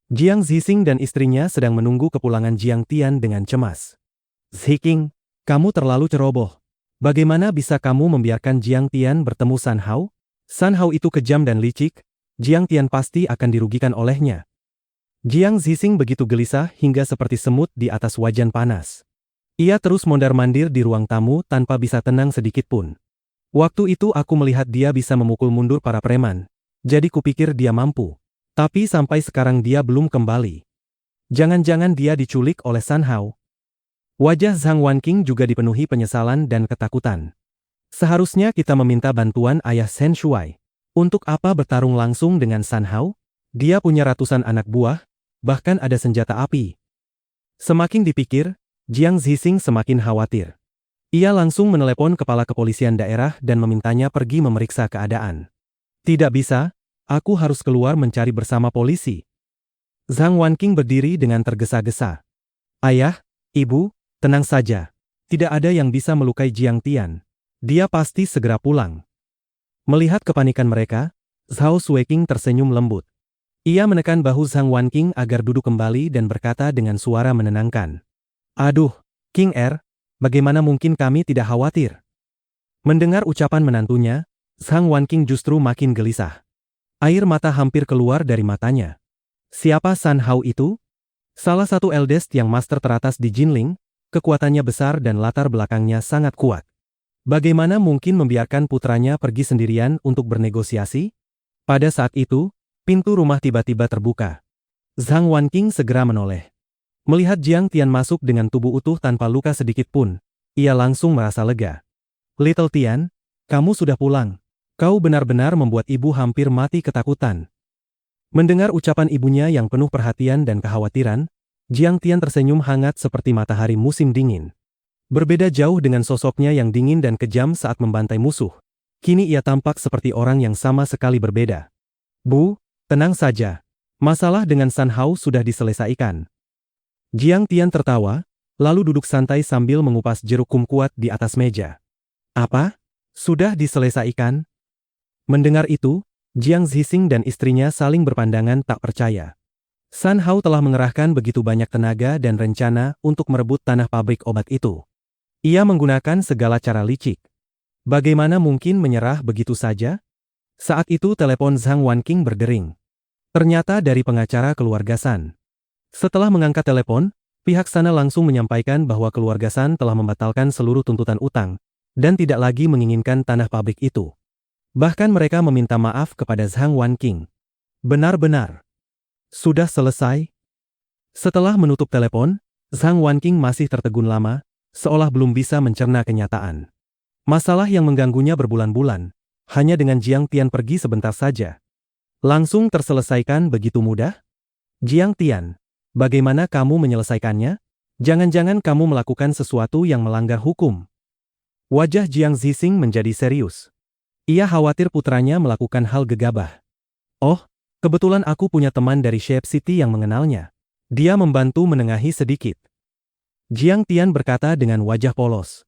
Jiang Zixing dan istrinya sedang menunggu kepulangan Jiang Tian dengan cemas. Zixing, kamu terlalu ceroboh. Bagaimana bisa kamu membiarkan Jiang Tian bertemu San Hao? San Hao itu kejam dan licik, Jiang Tian pasti akan dirugikan olehnya. Jiang Zixing begitu gelisah hingga seperti semut di atas wajan panas. Ia terus mondar-mandir di ruang tamu tanpa bisa tenang sedikit pun. Waktu itu aku melihat dia bisa memukul mundur para preman, jadi kupikir dia mampu. Tapi sampai sekarang dia belum kembali. Jangan-jangan dia diculik oleh San Hao. Wajah Zhang Wanqing juga dipenuhi penyesalan dan ketakutan. Seharusnya kita meminta bantuan ayah Shen Shuai. Untuk apa bertarung langsung dengan San Hao? Dia punya ratusan anak buah, bahkan ada senjata api. Semakin dipikir, Jiang Zixing semakin khawatir. Ia langsung menelepon kepala kepolisian daerah dan memintanya pergi memeriksa keadaan. Tidak bisa, aku harus keluar mencari bersama polisi. Zhang Wanqing berdiri dengan tergesa-gesa. Ayah, ibu, tenang saja. Tidak ada yang bisa melukai Jiang Tian. Dia pasti segera pulang. Melihat kepanikan mereka, Zhao Sueking tersenyum lembut. Ia menekan bahu Zhang Wanqing agar duduk kembali dan berkata dengan suara menenangkan. Aduh, King Er, bagaimana mungkin kami tidak khawatir? Mendengar ucapan menantunya, Zhang Wanqing justru makin gelisah. Air mata hampir keluar dari matanya. Siapa San Hao itu? Salah satu eldest yang master teratas di Jinling, kekuatannya besar dan latar belakangnya sangat kuat. Bagaimana mungkin membiarkan putranya pergi sendirian untuk bernegosiasi? Pada saat itu, pintu rumah tiba-tiba terbuka. Zhang Wanqing segera menoleh. Melihat Jiang Tian masuk dengan tubuh utuh tanpa luka sedikit pun, ia langsung merasa lega. Little Tian, kamu sudah pulang. Kau benar-benar membuat ibu hampir mati ketakutan. Mendengar ucapan ibunya yang penuh perhatian dan kekhawatiran, Jiang Tian tersenyum hangat seperti matahari musim dingin. Berbeda jauh dengan sosoknya yang dingin dan kejam saat membantai musuh. Kini ia tampak seperti orang yang sama sekali berbeda. Bu, tenang saja. Masalah dengan San Hao sudah diselesaikan. Jiang Tian tertawa, lalu duduk santai sambil mengupas jeruk kumkuat di atas meja. Apa? Sudah diselesaikan? Mendengar itu, Jiang Zixing dan istrinya saling berpandangan tak percaya. San Hao telah mengerahkan begitu banyak tenaga dan rencana untuk merebut tanah pabrik obat itu. Ia menggunakan segala cara licik. Bagaimana mungkin menyerah begitu saja? Saat itu telepon Zhang Wanqing berdering. Ternyata dari pengacara keluarga San. Setelah mengangkat telepon, pihak sana langsung menyampaikan bahwa keluarga San telah membatalkan seluruh tuntutan utang, dan tidak lagi menginginkan tanah pabrik itu. Bahkan mereka meminta maaf kepada Zhang Wanqing. Benar-benar. Sudah selesai? Setelah menutup telepon, Zhang Wanqing masih tertegun lama, seolah belum bisa mencerna kenyataan. Masalah yang mengganggunya berbulan-bulan, hanya dengan Jiang Tian pergi sebentar saja. Langsung terselesaikan begitu mudah? Jiang Tian, bagaimana kamu menyelesaikannya? Jangan-jangan kamu melakukan sesuatu yang melanggar hukum. Wajah Jiang Zixing menjadi serius. Ia khawatir putranya melakukan hal gegabah. Oh, kebetulan aku punya teman dari Shape City yang mengenalnya. Dia membantu menengahi sedikit. Jiang Tian berkata dengan wajah polos.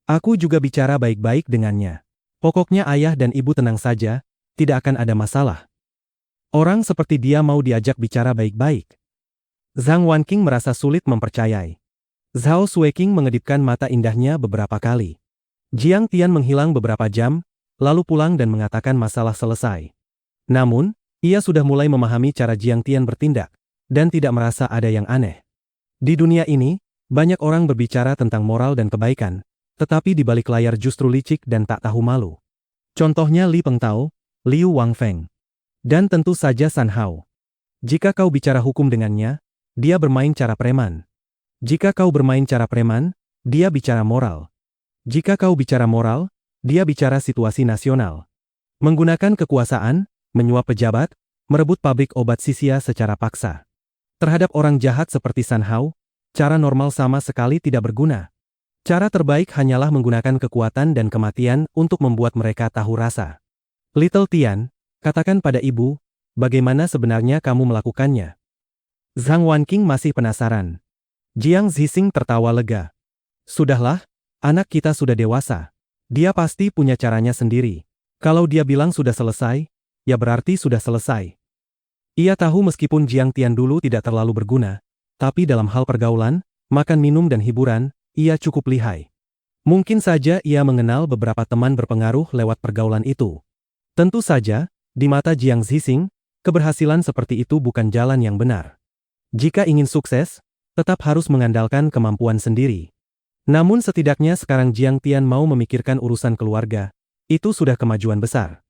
Aku juga bicara baik-baik dengannya. Pokoknya ayah dan ibu tenang saja, tidak akan ada masalah. Orang seperti dia mau diajak bicara baik-baik. Zhang Wanqing merasa sulit mempercayai. Zhao Sueking mengedipkan mata indahnya beberapa kali. Jiang Tian menghilang beberapa jam, lalu pulang dan mengatakan masalah selesai. Namun, ia sudah mulai memahami cara Jiang Tian bertindak, dan tidak merasa ada yang aneh. Di dunia ini, banyak orang berbicara tentang moral dan kebaikan, tetapi di balik layar justru licik dan tak tahu malu. Contohnya Li Pengtao, Liu Wangfeng, dan tentu saja San Hao. Jika kau bicara hukum dengannya, dia bermain cara preman. Jika kau bermain cara preman, dia bicara moral. Jika kau bicara moral, dia bicara situasi nasional. Menggunakan kekuasaan, menyuap pejabat, merebut pabrik obat Sisia secara paksa. Terhadap orang jahat seperti San Hao, cara normal sama sekali tidak berguna. Cara terbaik hanyalah menggunakan kekuatan dan kematian untuk membuat mereka tahu rasa. Little Tian, katakan pada ibu, bagaimana sebenarnya kamu melakukannya? Zhang Wanqing masih penasaran. Jiang Zixing tertawa lega. Sudahlah, anak kita sudah dewasa. Dia pasti punya caranya sendiri. Kalau dia bilang sudah selesai, ya berarti sudah selesai. Ia tahu meskipun Jiang Tian dulu tidak terlalu berguna, tapi dalam hal pergaulan, makan minum dan hiburan, ia cukup lihai. Mungkin saja ia mengenal beberapa teman berpengaruh lewat pergaulan itu. Tentu saja, di mata Jiang Zixing, keberhasilan seperti itu bukan jalan yang benar. Jika ingin sukses, tetap harus mengandalkan kemampuan sendiri. Namun setidaknya sekarang Jiang Tian mau memikirkan urusan keluarga, itu sudah kemajuan besar.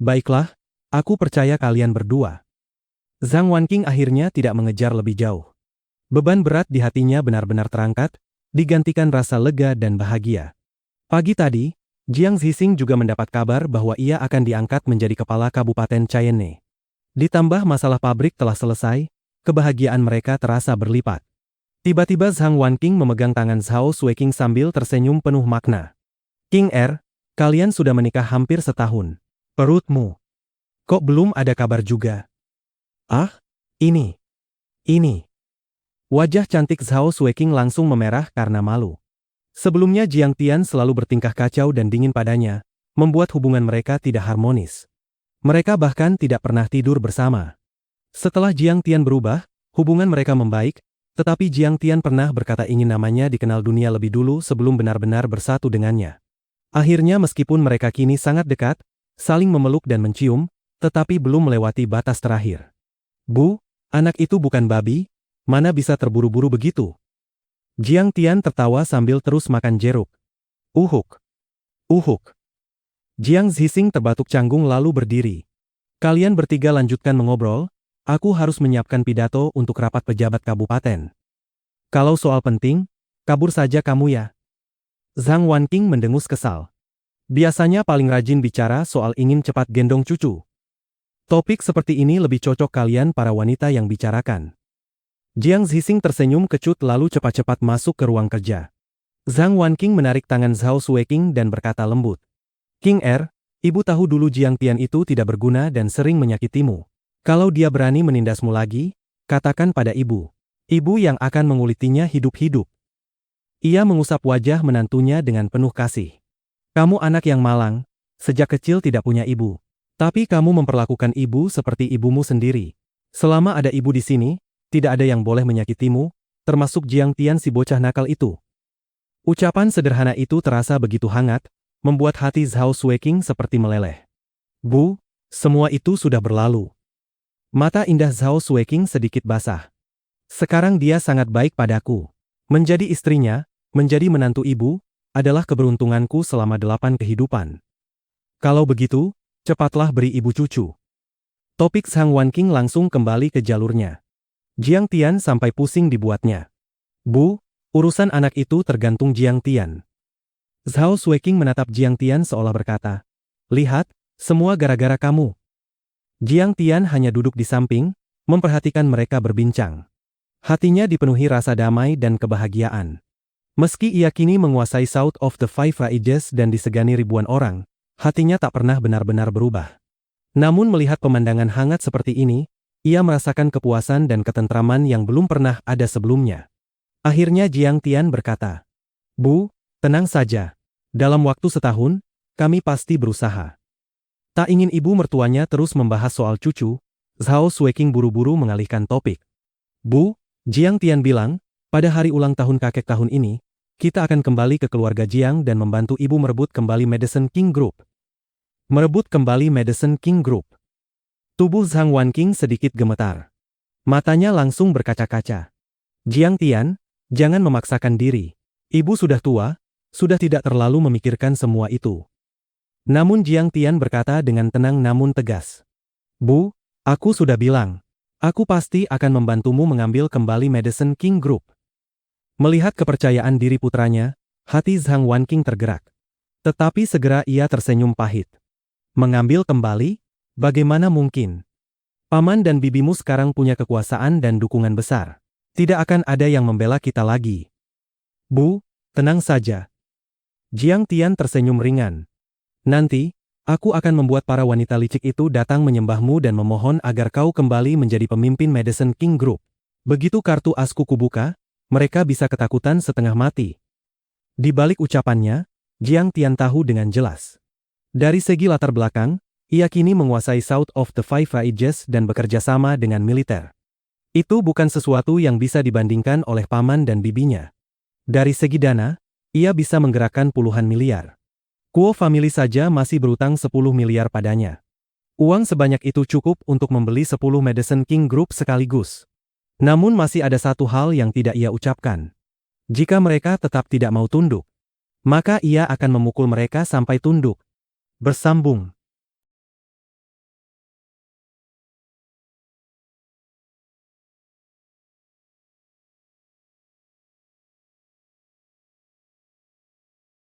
Baiklah, aku percaya kalian berdua. Zhang Wanqing akhirnya tidak mengejar lebih jauh. Beban berat di hatinya benar-benar terangkat, digantikan rasa lega dan bahagia. Pagi tadi, Jiang Zixing juga mendapat kabar bahwa ia akan diangkat menjadi kepala Kabupaten Chayenne. Ditambah masalah pabrik telah selesai, kebahagiaan mereka terasa berlipat. Tiba-tiba Zhang Wanqing memegang tangan Zhao Sueking sambil tersenyum penuh makna. King Er, kalian sudah menikah hampir setahun. Perutmu. Kok belum ada kabar juga? Ah, ini. Wajah cantik Zhao Sueking langsung memerah karena malu. Sebelumnya Jiang Tian selalu bertingkah kacau dan dingin padanya, membuat hubungan mereka tidak harmonis. Mereka bahkan tidak pernah tidur bersama. Setelah Jiang Tian berubah, hubungan mereka membaik, tetapi Jiang Tian pernah berkata ingin namanya dikenal dunia lebih dulu sebelum benar-benar bersatu dengannya. Akhirnya meskipun mereka kini sangat dekat, saling memeluk dan mencium, tetapi belum melewati batas terakhir. Bu, anak itu bukan babi, mana bisa terburu-buru begitu? Jiang Tian tertawa sambil terus makan jeruk. Uhuk. Jiang Zhixing terbatuk canggung lalu berdiri. Kalian bertiga lanjutkan mengobrol, aku harus menyiapkan pidato untuk rapat pejabat kabupaten. Kalau soal penting, kabur saja kamu ya. Zhang Wanqing mendengus kesal. Biasanya paling rajin bicara soal ingin cepat gendong cucu. Topik seperti ini lebih cocok kalian para wanita yang bicarakan. Jiang Zhixing tersenyum kecut lalu cepat-cepat masuk ke ruang kerja. Zhang Wanqing menarik tangan Zhao Sueking dan berkata lembut. King ibu tahu dulu Jiang Tian itu tidak berguna dan sering menyakitimu. Kalau dia berani menindasmu lagi, katakan pada ibu. Ibu yang akan mengulitinya hidup-hidup. Ia mengusap wajah menantunya dengan penuh kasih. Kamu anak yang malang, sejak kecil tidak punya ibu. Tapi kamu memperlakukan ibu seperti ibumu sendiri. Selama ada ibu di sini, tidak ada yang boleh menyakitimu, termasuk Jiang Tian si bocah nakal itu. Ucapan sederhana itu terasa begitu hangat, membuat hati Zhao Sueking seperti meleleh. Bu, semua itu sudah berlalu. Mata indah Zhao Sueking sedikit basah. Sekarang dia sangat baik padaku. Menjadi istrinya, menjadi menantu ibu, adalah keberuntunganku selama 8 kehidupan. Kalau begitu, cepatlah beri ibu cucu. Topik Zhang Wanqing langsung kembali ke jalurnya. Jiang Tian sampai pusing dibuatnya. Bu, urusan anak itu tergantung Jiang Tian. Zhao Sueking menatap Jiang Tian seolah berkata, lihat, semua gara-gara kamu. Jiang Tian hanya duduk di samping, memperhatikan mereka berbincang. Hatinya dipenuhi rasa damai dan kebahagiaan. Meski ia kini menguasai South of the Five Rages dan disegani ribuan orang, hatinya tak pernah benar-benar berubah. Namun melihat pemandangan hangat seperti ini, ia merasakan kepuasan dan ketentraman yang belum pernah ada sebelumnya. Akhirnya Jiang Tian berkata, Bu, tenang saja. Dalam waktu setahun, kami pasti berusaha. Tak ingin ibu mertuanya terus membahas soal cucu, Zhao Sueking buru-buru mengalihkan topik. Bu, Jiang Tian bilang, pada hari ulang tahun kakek tahun ini, kita akan kembali ke keluarga Jiang dan membantu ibu merebut kembali Madison King Group. Merebut kembali Madison King Group. Tubuh Zhang Wanqing sedikit gemetar. Matanya langsung berkaca-kaca. Jiang Tian, jangan memaksakan diri. Ibu sudah tua, sudah tidak terlalu memikirkan semua itu. Namun Jiang Tian berkata dengan tenang namun tegas. Bu, aku sudah bilang. Aku pasti akan membantumu mengambil kembali Madison King Group. Melihat kepercayaan diri putranya, hati Zhang Wanqing tergerak. Tetapi segera ia tersenyum pahit. Mengambil kembali? Bagaimana mungkin? Paman dan bibimu sekarang punya kekuasaan dan dukungan besar. Tidak akan ada yang membela kita lagi. Bu, tenang saja. Jiang Tian tersenyum ringan. Nanti, aku akan membuat para wanita licik itu datang menyembahmu dan memohon agar kau kembali menjadi pemimpin Madison King Group. Begitu kartu asku kubuka, mereka bisa ketakutan setengah mati. Di balik ucapannya, Jiang Tian tahu dengan jelas. Dari segi latar belakang, ia kini menguasai South of the Five Rages dan bekerja sama dengan militer. Itu bukan sesuatu yang bisa dibandingkan oleh paman dan bibinya. Dari segi dana, ia bisa menggerakkan puluhan miliar. Kuo Family saja masih berutang 10 miliar padanya. Uang sebanyak itu cukup untuk membeli 10 Madison King Group sekaligus. Namun masih ada satu hal yang tidak ia ucapkan. Jika mereka tetap tidak mau tunduk, maka ia akan memukul mereka sampai tunduk. Bersambung.